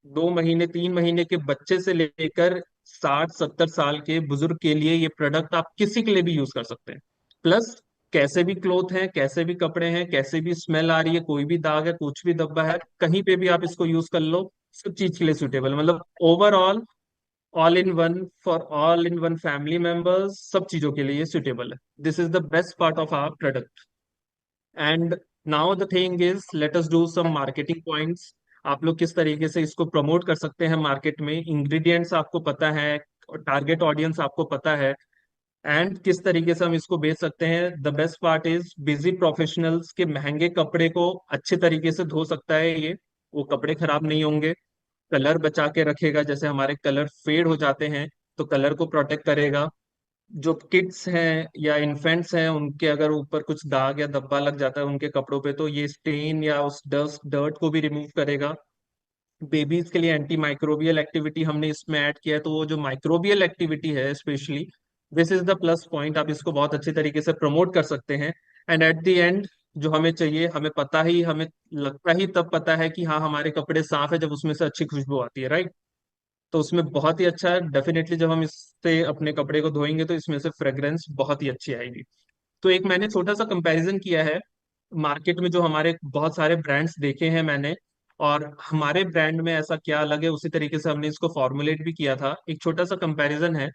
[SPEAKER 1] 2 महीने, 3 महीने के बच्चे से लेकर 60-70 साल के बुजुर्ग के लिए ये प्रोडक्ट आप किसी के लिए भी यूज कर सकते हैं। प्लस कैसे भी क्लोथ हैं, कैसे भी कपड़े हैं, कैसे भी स्मेल आ रही है, कोई भी दाग है, कुछ भी धब्बा है, कहीं पे भी आप इसको यूज कर लो, सब चीज के लिए सुटेबल, मतलब overall all in one, for all in one family members, सब चीजों के लिए सुटेबल है। This is the best part of our product. And now the thing is let us do some marketing points. आप लोग किस तरीके से इसको प्रमोट कर सकते हैं मार्केट में, इंग्रेडिएंट्स आपको पता है, टारगेट ऑडियंस आपको पता है, एंड किस तरीके से हम इसको बेच सकते हैं। The best part is busy professionals के महंगे कपड़े को अच्छे तरीके से धो सकता है ये। वो कपड़े खराब नहीं होंगे, कलर बचा के रखेगा, जैसे हमारे कलर फेड हो जाते हैं तो कलर को प्रोटेक्ट करेगा। जो किड्स हैं या इन्फेंट्स हैं, उनके अगर ऊपर कुछ दाग या धब्बा लग जाता है उनके कपड़ों पे, तो ये स्टेन या उस डस्ट डर्ट को भी रिमूव करेगा। बेबीज के लिए एंटी माइक्रोबियल एक्टिविटी हमने इसमें ऐड किया है, तो वो जो माइक्रोबियल एक्टिविटी है specially, this is the plus point. आप इसको बहुत अच्छे तरीके से प्रमोट कर सकते हैं। एंड एट द एंड जो हमें चाहिए, हमें लगता ही तब पता है कि हाँ, हमारे कपड़े साफ है जब उसमें से अच्छी खुशबू आती है, राइट? तो उसमें बहुत ही अच्छा है डेफिनेटली, जब हम इससे अपने कपड़े को धोएंगे तो इसमें से फ्रेग्रेंस बहुत ही अच्छी आएगी। तो एक मैंने छोटा सा कंपैरिजन किया है मार्केट में, जो हमारे बहुत सारे ब्रांड्स देखे हैं मैंने, और हमारे ब्रांड में ऐसा क्या अलग है, उसी तरीके से हमने इसको फॉर्मुलेट भी किया था। एक छोटा सा कंपैरिजन है।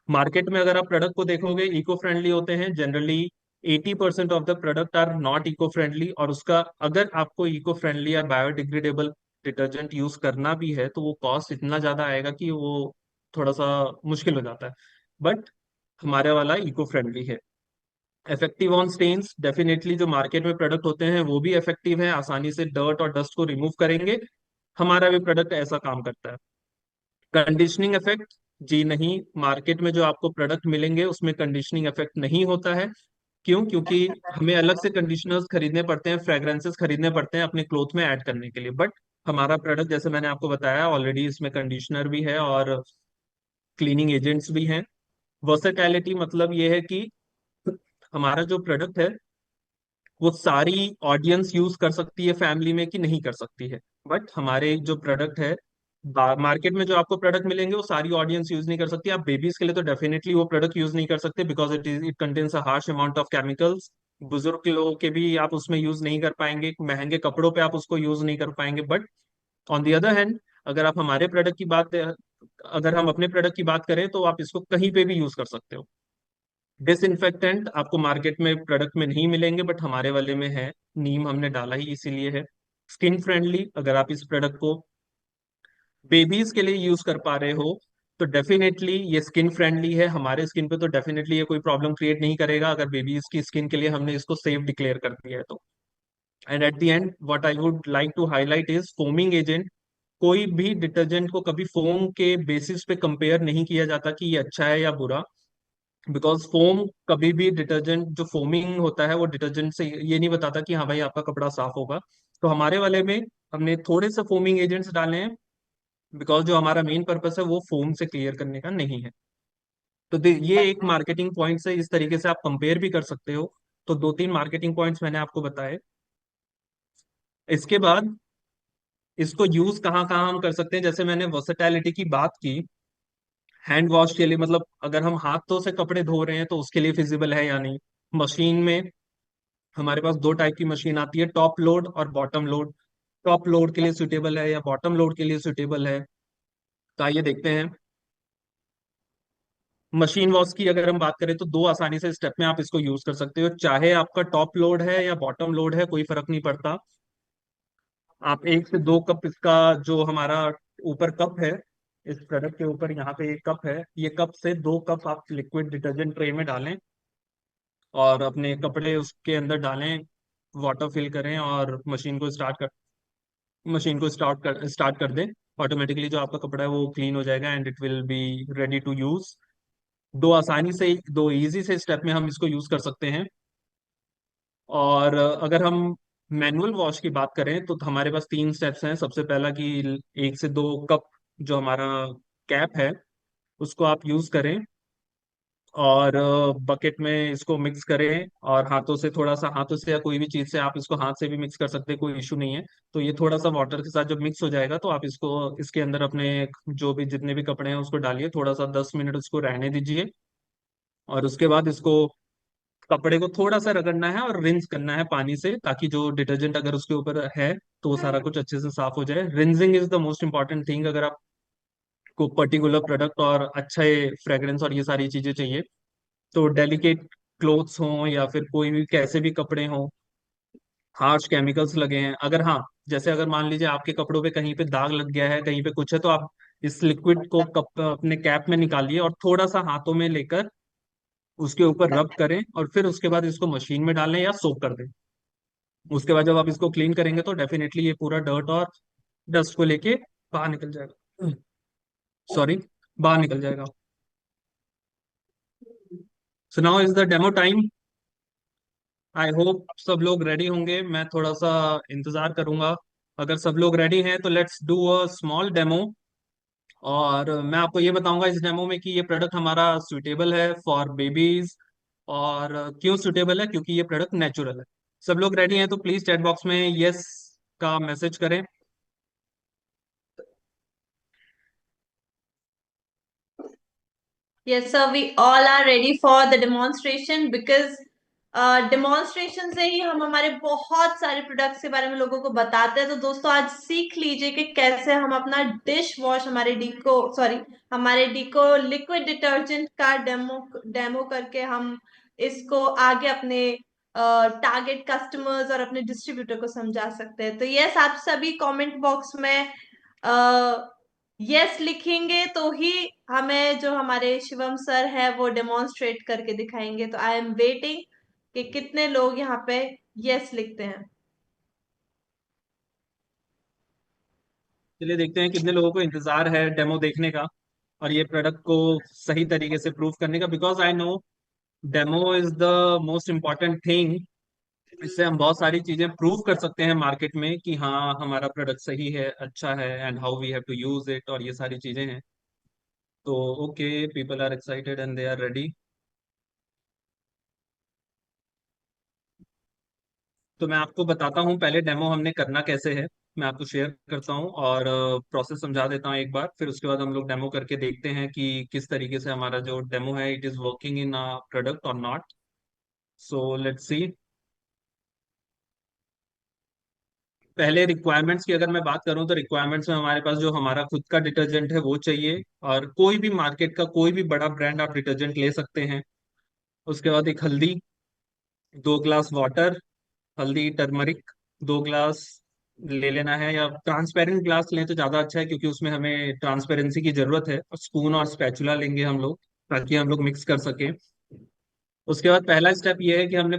[SPEAKER 1] मार्केट में अगर आप प्रोडक्ट को देखोगे, इको फ्रेंडली होते हैं generally. 80% of the product are not eco friendly, और उसका अगर आपको इको फ्रेंडली या बायोडिग्रेडेबल डिटर्जेंट यूज करना भी है तो वो कॉस्ट इतना ज्यादा आएगा कि वो थोड़ा सा मुश्किल हो जाता है। बट हमारे वाला इको फ्रेंडली है। इफेक्टिव ऑन स्टेन्स, डेफिनेटली जो मार्केट में प्रोडक्ट होते हैं वो भी इफेक्टिव है, आसानी से डर्ट और डस्ट को रिमूव करेंगे। हमारा भी प्रोडक्ट ऐसा काम करता है। कंडीशनिंग इफेक्ट, जी नहीं, मार्केट में जो आपको प्रोडक्ट मिलेंगे उसमें कंडीशनिंग इफेक्ट नहीं होता है। क्यों? क्योंकि हमें अलग से कंडीशनर्स खरीदने पड़ते हैं, फ्रेग्रेंसेस खरीदने पड़ते हैं अपने क्लोथ में ऐड करने के लिए। बट हमारा प्रोडक्ट, जैसे मैंने आपको बताया ऑलरेडी, इसमें कंडीशनर भी है और क्लीनिंग एजेंट्स भी हैं। वर्सेटैलिटी मतलब ये है कि हमारा जो प्रोडक्ट है वो सारी ऑडियंस यूज कर सकती है फैमिली में कि नहीं कर सकती है। बट हमारे जो प्रोडक्ट है, मार्केट में जो आपको प्रोडक्ट मिलेंगे वो सारी ऑडियंस यूज नहीं कर सकती। आप बेबीज के लिए तो डेफिनेटली वो प्रोडक्ट यूज नहीं कर सकते, because it contains a harsh amount of chemicals. बुजुर्ग लोगों के भी आप उसमें यूज नहीं कर पाएंगे, महंगे कपड़ों पे आप उसको यूज नहीं कर पाएंगे। But on the other hand, अगर आप हमारे प्रोडक्ट की बात अगर हम अपने प्रोडक्ट की बात करें तो आप इसको कहीं पे भी यूज कर सकते हो। डिसइंफेक्टेंट आपको मार्केट में प्रोडक्ट में नहीं मिलेंगे, बट हमारे वाले में है। नीम हमने डाला ही इसीलिए है। स्किन फ्रेंडली, अगर आप इस प्रोडक्ट को बेबीज के लिए यूज कर पा रहे हो तो डेफिनेटली ये स्किन फ्रेंडली है। हमारे स्किन पे तो डेफिनेटली ये कोई प्रॉब्लम क्रिएट नहीं करेगा, अगर बेबीज की स्किन के लिए हमने इसको सेफ डिक्लेयर कर दिया है तो। And at the end what I would like to highlight is foaming agent. कोई भी डिटर्जेंट को कभी फोम के बेसिस पे कंपेयर नहीं किया जाता कि ये अच्छा है या बुरा। बिकॉज फोम कभी भी, डिटर्जेंट जो फोमिंग होता है वो डिटर्जेंट से ये नहीं बताता कि हाँ भाई आपका कपड़ा साफ होगा। तो हमारे वाले में हमने थोड़े से फोमिंग एजेंट्स डाले हैं, बिकॉज जो हमारा मेन पर्पस है वो फोम से क्लियर करने का नहीं है। तो ये एक मार्केटिंग पॉइंट से इस तरीके से आप कंपेयर भी कर सकते हो। तो दो तीन मार्केटिंग पॉइंट्स मैंने आपको बताए। इसके बाद इसको यूज कहाँ कहाँ हम कर सकते हैं, जैसे मैंने वर्सेटैलिटी की बात की। हैंड वॉश के लिए, मतलब अगर हम हाथों से कपड़े धो रहे हैं तो उसके लिए फिजिबल है या नहीं। मशीन में हमारे पास दो टाइप की मशीन आती है, टॉप लोड और बॉटम लोड। टॉप लोड के लिए सुटेबल है या बॉटम लोड के लिए सुटेबल है, तो आइए देखते हैं। मशीन वॉश की अगर हम बात करें तो दो आसानी से स्टेप में आप इसको यूज कर सकते हो, चाहे आपका टॉप लोड है या बॉटम लोड है कोई फर्क नहीं पड़ता। आप 1 से 2 कप इसका, जो हमारा ऊपर कप है, इस प्रोडक्ट के ऊपर यहाँ पे एक कप है, ये कप से 2 कप आप लिक्विड डिटर्जेंट ट्रे में डालें और अपने कपड़े उसके अंदर डालें, वाटर फिल करें और मशीन को स्टार्ट कर दें। ऑटोमेटिकली जो आपका कपड़ा है वो क्लीन हो जाएगा and it will be ready to use. दो इजी से स्टेप में हम इसको यूज कर सकते हैं। और अगर हम मैनुअल वॉश की बात करें तो हमारे पास 3 स्टेप्स हैं। सबसे पहला कि 1 से 2 कप जो हमारा कैप है उसको आप यूज करें और बकेट में इसको मिक्स करें, और हाथों से थोड़ा सा, हाथों से या कोई भी चीज से आप इसको हाथ से भी मिक्स कर सकते हैं, कोई इशू नहीं है। तो ये थोड़ा सा वाटर के साथ जब मिक्स हो जाएगा तो आप इसको इसके अंदर अपने जो भी जितने भी कपड़े हैं उसको डालिए, थोड़ा सा 10 मिनट उसको रहने दीजिए। और उसके बाद इसको, कपड़े को थोड़ा सा रगड़ना है और रिंस करना है पानी से, ताकि जो डिटर्जेंट अगर उसके ऊपर है तो वो सारा कुछ अच्छे से साफ हो जाए। Rinsing is the most important thing, अगर आपको पर्टिकुलर प्रोडक्ट और अच्छे फ्रेग्रेंस और ये सारी चीजें चाहिए। तो डेलिकेट क्लोथ्स हों या फिर कोई भी कैसे भी कपड़े हों, हार्श केमिकल्स लगे हैं, अगर हाँ, जैसे अगर मान लीजिए आपके कपड़ों पे कहीं पे दाग लग गया है, कहीं पे कुछ है, तो आप इस लिक्विड को कप अपने कैप में निकालिए और थोड़ा सा हाथों में लेकर उसके ऊपर रब करें और फिर उसके बाद इसको मशीन में डालें या सोक कर दें। उसके बाद जब आप इसको क्लीन करेंगे तो डेफिनेटली ये पूरा डर्ट और डस्ट को लेके बाहर निकल जाएगा। सॉरी, बाहर निकल जाएगा। So now is the demo time. I hope सब लोग रेडी होंगे, मैं थोड़ा सा इंतजार करूंगा। अगर सब लोग रेडी हैं तो let's do a small demo. और मैं आपको ये बताऊंगा इस डेमो में कि ये प्रोडक्ट हमारा सुटेबल है फॉर बेबीज। और क्यों सुटेबल है, क्योंकि ये प्रोडक्ट नेचुरल है। सब लोग रेडी हैं तो प्लीज चैट बॉक्स में यस का मैसेज करें।
[SPEAKER 2] Yes, sir. We all are ready for the demonstration because demonstration से ही हम हमारे बहुत सारे प्रोडक्ट्स के बारे में लोगों को बताते हैं। तो दोस्तों आज सीख लीजिए कि कैसे हम अपना डिश वॉश, हमारे डीको लिक्विड डिटर्जेंट का डेमो डेमो करके हम इसको आगे अपने टारगेट कस्टमर्स और अपने डिस्ट्रीब्यूटर को समझा सकते हैं। तो यस, आप सभी कमेंट बॉक्स में यस लिखेंगे तो ही हमें जो हमारे शिवम सर है वो डेमोन्स्ट्रेट करके दिखाएंगे। तो आई एम वेटिंग कि कितने लोग यहाँ पे यस लिखते हैं।
[SPEAKER 1] चलिए देखते हैं कितने लोगों को इंतजार है डेमो देखने का और ये प्रोडक्ट को सही तरीके से प्रूव करने का, because I know demo is the most important thing. इससे हम बहुत सारी चीजें प्रूव कर सकते हैं मार्केट में कि हाँ हमारा प्रोडक्ट सही है, अच्छा है, and how we have to use it और ये सारी चीजें हैं। तो okay, people are excited and they are ready. तो मैं आपको बताता हूँ पहले डेमो हमने करना कैसे है। मैं आपको शेयर करता हूँ और प्रोसेस समझा देता हूँ एक बार, फिर उसके बाद हम लोग डेमो करके देखते हैं कि किस तरीके से हमारा जो डेमो है it is working in product और नॉट। So let's see. पहले रिक्वायरमेंट्स की अगर मैं बात करूं तो रिक्वायरमेंट्स में हमारे पास जो हमारा खुद का डिटर्जेंट है वो चाहिए, और कोई भी मार्केट का कोई भी बड़ा ब्रांड आप डिटर्जेंट ले सकते हैं। उसके बाद एक हल्दी, 2 ग्लास वाटर, हल्दी टर्मरिक 2 ग्लास ले लेना है, या ट्रांसपेरेंट ग्लास लें तो ज्यादा अच्छा है क्योंकि उसमें हमें ट्रांसपेरेंसी की जरूरत है। और स्पून और स्पैचुला लेंगे हम लोग ताकि हम लोग मिक्स कर सकें। उसके बाद पहला स्टेप ये है कि हमने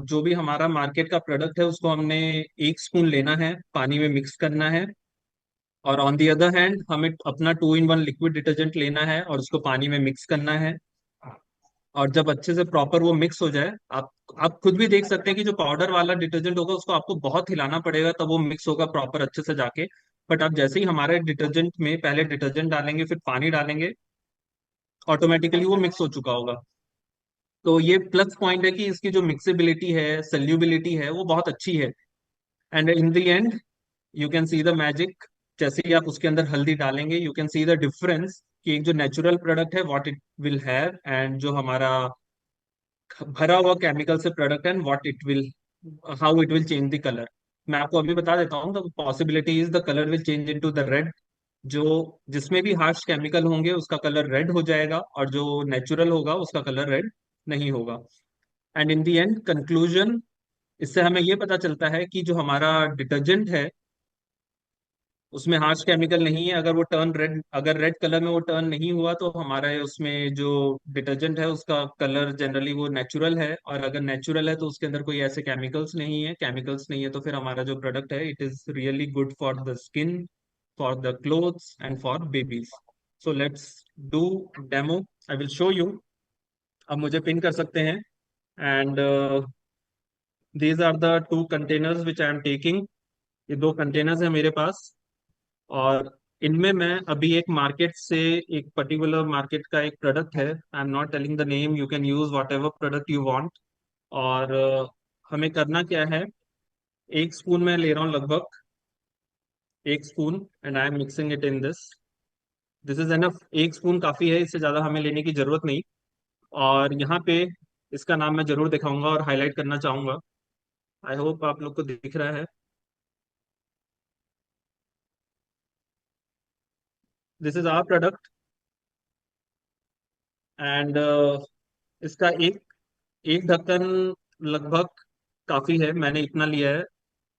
[SPEAKER 1] जो भी हमारा मार्केट का प्रोडक्ट है उसको हमने 1 स्पून लेना है, पानी में मिक्स करना है। और ऑन दी अदर हैंड हमें अपना 2 in 1 लिक्विड डिटर्जेंट लेना है और उसको पानी में मिक्स करना है। और जब अच्छे से प्रॉपर वो मिक्स हो जाए, आप खुद भी देख सकते हैं कि जो पाउडर वाला डिटर्जेंट होगा उसको आपको बहुत हिलाना पड़ेगा तब वो मिक्स होगा प्रॉपर अच्छे से जाके। बट आप जैसे ही हमारे डिटर्जेंट में पहले डिटर्जेंट डालेंगे फिर पानी डालेंगे, ऑटोमेटिकली वो मिक्स हो चुका होगा। तो ये प्लस पॉइंट है कि इसकी जो मिक्सेबिलिटी है, सल्यूबिलिटी है, वो बहुत अच्छी है। And in the end you can see the magic. जैसे ही आप उसके अंदर हल्दी डालेंगे you can see the difference कि एक जो नेचुरल प्रोडक्ट है what it will have, and जो हमारा भरा हुआ केमिकल से प्रोडक्ट है what it will, how it will change the colour. मैं आपको अभी बता देता हूँ, the possibility is the colour will change into the red. जो जिसमें भी हार्श केमिकल होंगे उसका कलर रेड हो जाएगा, और जो नेचुरल होगा उसका कलर रेड नहीं होगा। And in the end conclusion, इससे हमें ये पता चलता है कि जो हमारा डिटर्जेंट है उसमें हार्श केमिकल नहीं है। अगर वो टर्न रेड, अगर रेड कलर में वो टर्न नहीं हुआ तो हमारा उसमें जो डिटर्जेंट है उसका कलर जनरली वो नेचुरल है। और अगर नेचुरल है तो उसके अंदर कोई ऐसे केमिकल्स नहीं है तो फिर हमारा जो प्रोडक्ट है it is really good for the skin, for the clothes and for babies. So let's do demo, I will show you. अब मुझे पिन कर सकते हैं। And these are the 2 containers which I am taking. ये 2 containers है मेरे पास, और इनमें मैं अभी एक मार्केट से, एक पर्टिकुलर मार्केट का एक प्रोडक्ट है, I am not telling the name, you can use what ever product you want. और हमें करना क्या है, 1 स्पून मैं ले रहा हूँ लगभग, 1 spoon, and I am mixing it in this. This is enough, 1 spoon काफी है, इससे ज्यादा हमें लेने की जरूरत नहीं। और यहाँ पे इसका नाम मैं जरूर दिखाऊंगा और हाईलाइट करना चाहूंगा। आई होप आप लोग को दिख रहा है। This is our product. And इसका एक एक ढक्कन लगभग काफी है, मैंने इतना लिया है।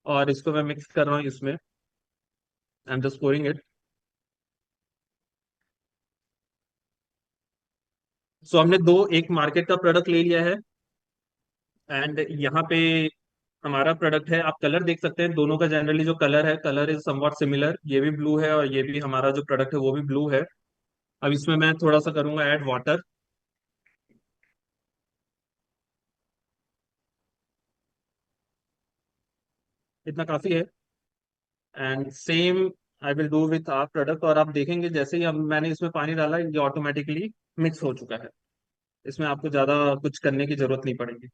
[SPEAKER 1] और इसको मैं मिक्स कर रहा हूँ इसमें, I am just pouring it. So हमने दो, एक मार्केट का प्रोडक्ट ले लिया है, एंड यहाँ पे हमारा प्रोडक्ट है। आप कलर देख सकते हैं दोनों का, जनरली जो कलर है कलर इज समवॉट सिमिलर, ये भी ब्लू है और ये भी हमारा जो प्रोडक्ट है वो भी ब्लू है। अब इसमें मैं थोड़ा सा करूंगा ऐड वाटर। इतना काफी है। And same I will do with our product. और आप देखेंगे जैसे ही हम मैंने इसमें पानी डाला ये ऑटोमेटिकली मिक्स हो चुका है। इसमें आपको ज्यादा कुछ करने की जरूरत नहीं पड़ेगी।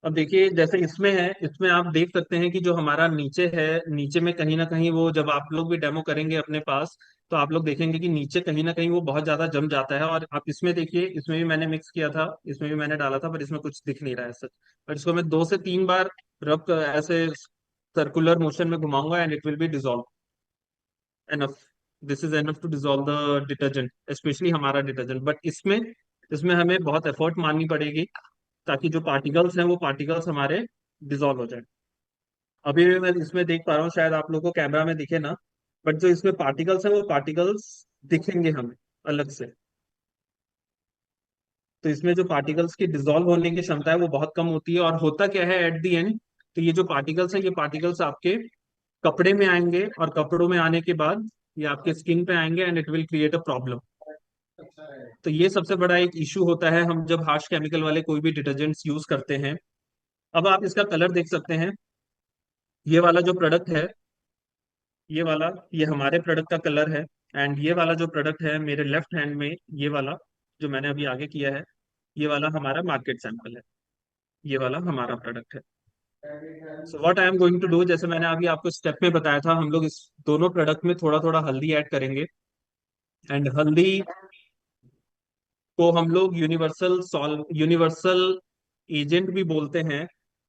[SPEAKER 1] अब देखिए जैसे इसमें है, इसमें आप देख सकते हैं कि जो हमारा नीचे है, नीचे में कहीं ना कहीं वो, जब आप लोग भी डेमो करेंगे अपने पास तो आप लोग देखेंगे कि नीचे कहीं ना कहीं वो बहुत ज्यादा जम जाता है। और आप इसमें देखिए, इसमें भी मैंने मिक्स किया था, इसमें भी मैंने डाला था, पर इसमें कुछ दिख नहीं रहा है सच। पर इसको मैं 2 से 3 बार ऐसे सर्कुलर मोशन में घुमाऊंगा and it will be dissolve enough. This is enough to dissolve the detergent, specially हमारा डिटर्जेंट। बट इसमें इसमें हमें बहुत एफर्ट माननी पड़ेगी ताकि जो पार्टिकल्स हैं वो पार्टिकल्स हमारे डिजोल्व हो जाए। अभी भी मैं इसमें देख पा रहा हूँ, शायद आप लोगों को कैमरा में दिखे ना, बट जो इसमें पार्टिकल्स हैं वो पार्टिकल्स दिखेंगे हमें अलग से। तो इसमें जो पार्टिकल्स की डिजोल्व होने की क्षमता है वो बहुत कम होती है। और होता क्या है एट द एंड, तो ये जो पार्टिकल्स है ये पार्टिकल्स आपके कपड़े में आएंगे, और कपड़ों में आने के बाद ये आपके स्किन पे आएंगे and it will create a problem. तो ये सबसे बड़ा एक इशू होता है हम जब हार्श केमिकल वाले कोई भी डिटर्जेंट्स यूज करते हैं। अब आप इसका कलर देख सकते हैं, ये वाला जो प्रोडक्ट है, ये वाला, ये हमारे प्रोडक्ट का कलर है। एंड ये वाला जो प्रोडक्ट है मेरे लेफ्ट हैंड में, ये वाला जो मैंने अभी आगे किया है, ये वाला हमारा मार्केट सैंपल है, ये वाला हमारा प्रोडक्ट है। So what I am going to do, जैसे मैंने अभी आपको स्टेप में बताया था, हम लोग इस दोनों प्रोडक्ट में थोड़ा थोड़ा हल्दी ऐड करेंगे। एंड हल्दी, को हम लोग यूनिवर्सल एजेंट भी बोलते हैं।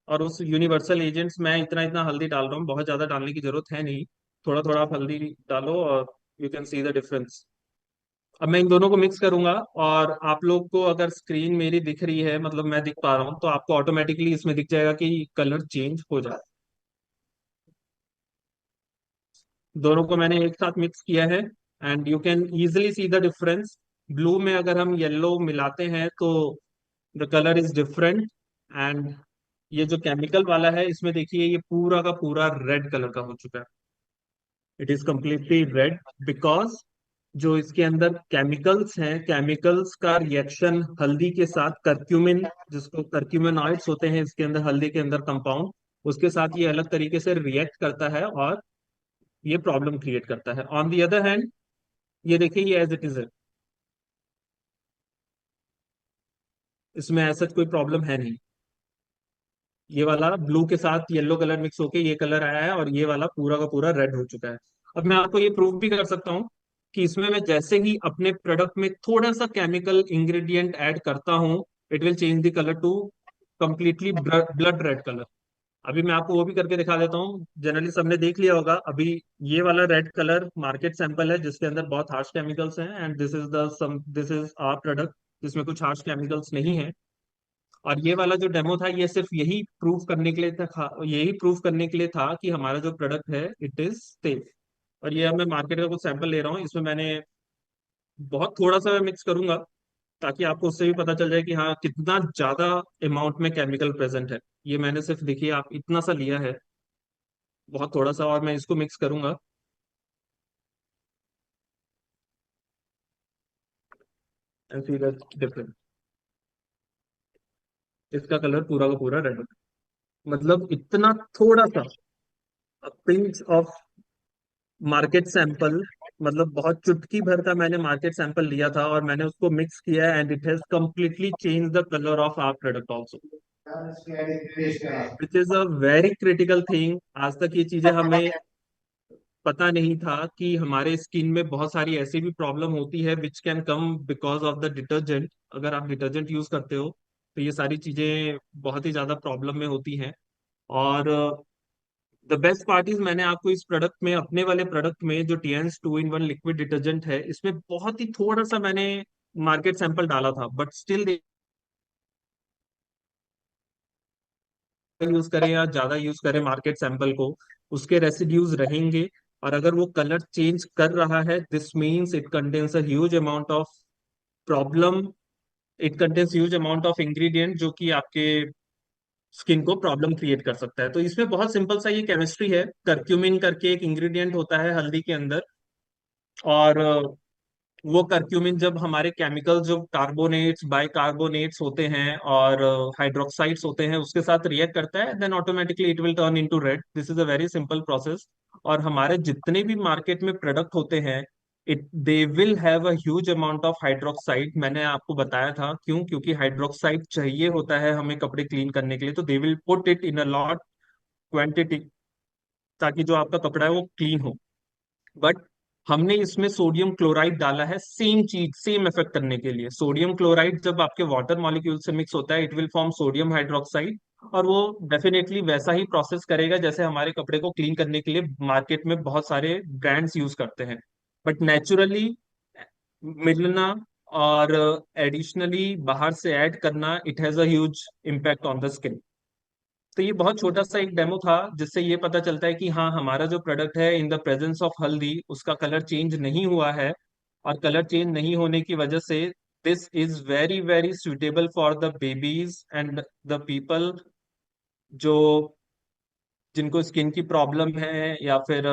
[SPEAKER 1] और उस यूनिवर्सल एजेंट्स में इतना इतना हल्दी डाल रहा हूँ, बहुत ज्यादा डालने की जरूरत है नहीं। थोड़ा थोड़ा आप हल्दी डालो और you can see the difference. अब मैं इन दोनों को मिक्स करूंगा। और आप लोग को अगर स्क्रीन मेरी दिख रही है, मतलब मैं दिख पा रहा हूँ, तो आपको ऑटोमेटिकली इसमें दिख जाएगा कि कलर चेंज हो जाए। दोनों को मैंने एक साथ मिक्स किया है and you can easily see the difference. Blue में अगर हम येलो मिलाते हैं तो the colour is different. And ये जो केमिकल वाला है, इसमें देखिए ये पूरा का पूरा रेड कलर का हो चुका है। It is completely red because जो इसके अंदर केमिकल्स हैं, केमिकल्स का रिएक्शन हल्दी के साथ करक्यूमिन, जिसको करक्यूमिनॉइड्स होते हैं इसके अंदर, हल्दी के अंदर कंपाउंड, उसके साथ ये अलग तरीके से रिएक्ट करता है और ये प्रॉब्लम क्रिएट करता है। ऑन दी अदर हैंड ये देखिए, ये एज इट इज है, इसमें ऐसा कोई प्रॉब्लम है नहीं। ये वाला ब्लू के साथ येलो कलर मिक्स होके ये कलर आया है और ये वाला पूरा का पूरा रेड हो चुका है। अब मैं आपको ये प्रूव भी कर सकता हूँ कि इसमें मैं जैसे ही अपने प्रोडक्ट में थोड़ा सा केमिकल इंग्रेडिएंट ऐड करता हूँ, it will change the colour to completely blood red colour. अभी मैं आपको वो भी करके दिखा देता हूँ। जनरली सबने देख लिया होगा अभी, ये वाला रेड कलर मार्केट सैंपल है जिसके अंदर बहुत हार्श केमिकल्स हैं, and this is our product जिसमें कुछ हार्श केमिकल्स नहीं है। और ये वाला जो डेमो था, ये सिर्फ यही प्रूफ करने के लिए था, यही प्रूफ करने के लिए था कि हमारा जो प्रोडक्ट है इट इज सेफ। और ये अब मैं मार्केट का कुछ सैंपल ले रहा हूँ, इसमें मैंने बहुत थोड़ा सा मिक्स करूंगा ताकि आपको उससे भी पता चल जाए कि हाँ कितना ज्यादा अमाउंट में केमिकल प्रेजेंट है। ये मैंने सिर्फ देखिए आप इतना सा लिया है, बहुत थोड़ा सा, और मैं इसको मिक्स करूंगा एंड सी दैट डिफरेंस। इसका कलर पूरा का पूरा रेड, मतलब इतना थोड़ा सा पिंच ऑफ मार्केट सैंपल, मतलब बहुत चुटकी भर का मैंने मार्केट सैंपल लिया था और मैंने उसको मिक्स किया and it has completely change the colour of our product also, which is a very critical thing. आज तक ये चीजें हमें पता नहीं था कि हमारे स्किन में बहुत सारी ऐसी भी प्रॉब्लम होती है which can come because of the detergent. अगर आप डिटर्जेंट यूज करते हो तो ये सारी चीजें बहुत ही ज्यादा प्रॉब्लम में होती हैं। और द बेस्ट पार्ट इज, मैंने आपको इस प्रोडक्ट में, अपने वाले प्रोडक्ट में जो टीएंस 2 in 1 लिक्विड डिटर्जेंट है, इसमें बहुत ही थोड़ा सा मैंने मार्केट सैंपल डाला था, बट स्टिल यूज करें या ज्यादा यूज करें मार्केट सैंपल को, उसके रेसिड्यूज रहेंगे। और अगर वो कलर चेंज कर रहा है, this means it contains a huge amount of problem, it contains huge amount of ingredient जो कि आपके स्किन को प्रॉब्लम क्रिएट कर सकता है। तो इसमें बहुत सिंपल सा ये केमिस्ट्री है। करक्यूमिन करके एक इंग्रेडिएंट होता है हल्दी के अंदर, और वो करक्यूमिन जब हमारे केमिकल जो कार्बोनेट्स बाइकार्बोनेट्स होते हैं और हाइड्रोक्साइड्स होते हैं उसके साथ रिएक्ट करता है, then automatically it will turn into red. This is a very simple process. और हमारे जितने भी मार्केट में प्रोडक्ट होते हैं, it they will have a huge amount of hydroxide. मैंने आपको बताया था क्यों, क्योंकि हाइड्रोक्साइड चाहिए होता है हमें कपड़े क्लीन करने के लिए, तो they will put it in a lot quantity ताकि जो आपका कपड़ा है वो क्लीन हो। बट हमने इसमें सोडियम क्लोराइड डाला है सेम चीज, सेम इफेक्ट करने के लिए। सोडियम क्लोराइड जब आपके वाटर मॉलिक्यूल से मिक्स होता है, it will form sodium hydroxide, और वो डेफिनेटली वैसा ही प्रोसेस करेगा जैसे हमारे कपड़े को क्लीन करने के लिए मार्केट में बहुत सारे ब्रांड्स यूज करते हैं। बट नेचुरली मिलना और एडिशनली बाहर से ऐड करना, it has a huge impact on the skin. तो ये बहुत छोटा सा एक डेमो था जिससे ये पता चलता है कि हाँ, हमारा जो प्रोडक्ट है इन द प्रेजेंस ऑफ हल्दी, उसका कलर चेंज नहीं हुआ है। और कलर चेंज नहीं होने की वजह से this is very very suitable for the babies and the people जो, जिनको स्किन की प्रॉब्लम है या फिर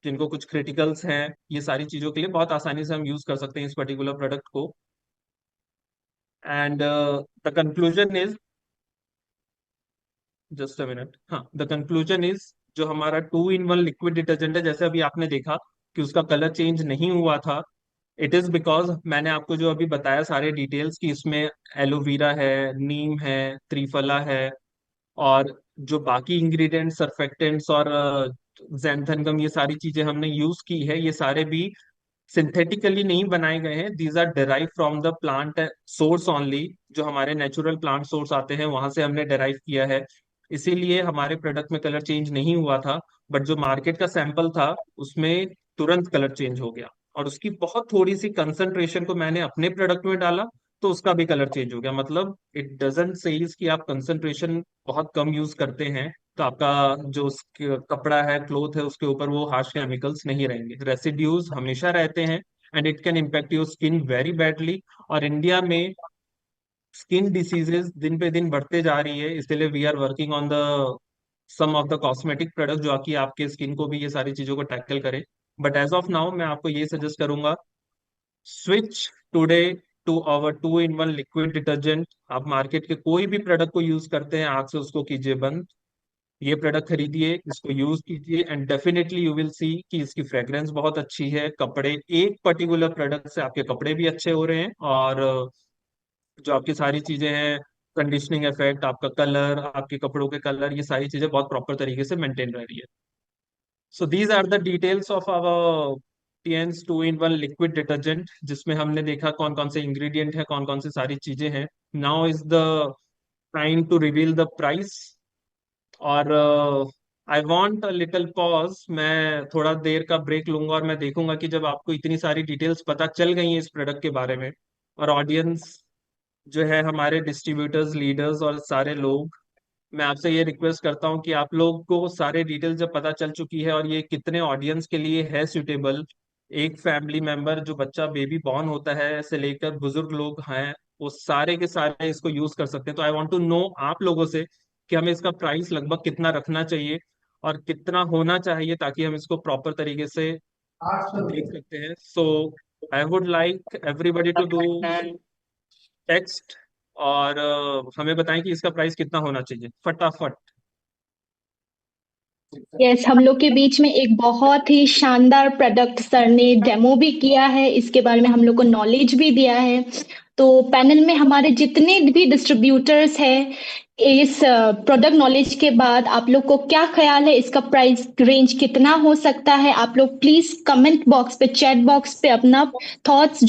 [SPEAKER 1] जिनको कुछ क्रिटिकल्स हैं, ये सारी चीजों के लिए बहुत आसानी से हम यूज कर सकते हैं इस पर्टिकुलर प्रोडक्ट को। And the conclusion is, just a minute, हाँ, द कंक्लूजन इज, जो हमारा 2 in 1 लिक्विड डिटर्जेंट है, जैसे अभी आपने देखा कि उसका कलर चेंज नहीं हुआ था, इट इज बिकॉज मैंने आपको जो अभी बताया सारे डिटेल्स कि इसमें एलोवेरा है, नीम है, त्रिफला है, और जो बाकी इंग्रेडिएंट्स, सर्फेक्टेंट्स और xanthan गम, ये सारी चीजें हमने यूज की है, ये सारे भी सिंथेटिकली नहीं बनाए गए हैं, these are derive from the plant source only. जो हमारे नेचुरल प्लांट सोर्स आते हैं वहां से हमने डिराइव किया है, इसीलिए हमारे प्रोडक्ट में कलर चेंज नहीं हुआ था। बट जो मार्केट का सैंपल था उसमें तुरंत कलर चेंज हो गया, और उसकी बहुत थोड़ी सी कंसंट्रेशन को मैंने अपने प्रोडक्ट में डाला तो उसका भी कलर चेंज हो गया। मतलब इट डजेंट सेज कि आप कंसंट्रेशन बहुत कम यूज करते हैं तो आपका जो कपड़ा है, क्लोथ है, उसके ऊपर वो हार्श केमिकल्स नहीं रहेंगे, रेसिड्यूज हमेशा रहते हैं। And it can impact your skin very badly. और इंडिया में स्किन डिसीजेस दिन पे दिन बढ़ते जा रही है, इसलिए we are working on the some of the cosmetic product जो कि आपके स्किन को भी ये सारी चीजों को टैकल करे। बट एज ऑफ नाउ मैं आपको ये सजेस्ट करूंगा, switch today to our 2-in-1 liquid detergent. आप मार्केट के कोई भी प्रोडक्ट को यूज करते हैं, आग से उसको कीजिए बंद। ये प्रोडक्ट खरीदिए, इसको यूज कीजिए, and definitely you will see कि इसकी फ्रेग्रेंस बहुत अच्छी है। कपड़े, एक पर्टिकुलर प्रोडक्ट से आपके कपड़े भी अच्छे हो रहे हैं, और जो आपकी सारी चीजें हैं, कंडीशनिंग इफेक्ट, आपका कलर, आपके कपड़ों के कलर, ये सारी चीजें बहुत प्रॉपर तरीके से मेंटेन रह रही है। So these are the details of our TNS 2-in-1 liquid detergent, जिसमें हमने देखा कौन कौन से इंग्रेडिएंट है, कौन कौन सी सारी चीजें हैं। Now is the time to reveal the price. और I want a little pause, मैं थोड़ा देर का ब्रेक लूंगा, और मैं देखूंगा कि जब आपको इतनी सारी डिटेल्स पता चल गई हैं इस प्रोडक्ट के बारे में, और ऑडियंस जो है, हमारे डिस्ट्रीब्यूटर्स, लीडर्स और सारे लोग, मैं आपसे ये रिक्वेस्ट करता हूँ कि आप लोग को सारे डिटेल्स जब पता चल चुकी है और ये कितने ऑडियंस के लिए है सुटेबल, एक फैमिली मेंबर जो बच्चा बेबी बॉर्न होता है से लेकर बुजुर्ग लोग हैं, वो सारे के सारे इसको यूज कर सकते हैं। तो आई वांट टू नो आप लोगों से कि हमें इसका प्राइस लगभग कितना रखना चाहिए और कितना होना चाहिए, ताकि हम इसको प्रॉपर तरीके से देख सकते हैं। So I would like everybody to do text, और हमें बताएं कि इसका प्राइस कितना होना चाहिए फटाफट।
[SPEAKER 3] यस, हम लोग के बीच में एक बहुत ही शानदार प्रोडक्ट सर ने डेमो भी किया है, इसके बारे में हम लोग को नॉलेज भी दिया है। तो पैनल में हमारे जितने भी डिस्ट्रीब्यूटर्स हैं, इस प्रोडक्ट नॉलेज के बाद आप लोग को क्या ख्याल है, इसका प्राइस रेंज कितना हो सकता है? आप लोग प्लीज कमेंट बॉक्स पे, चैट बॉक्स पे अपना थॉट्स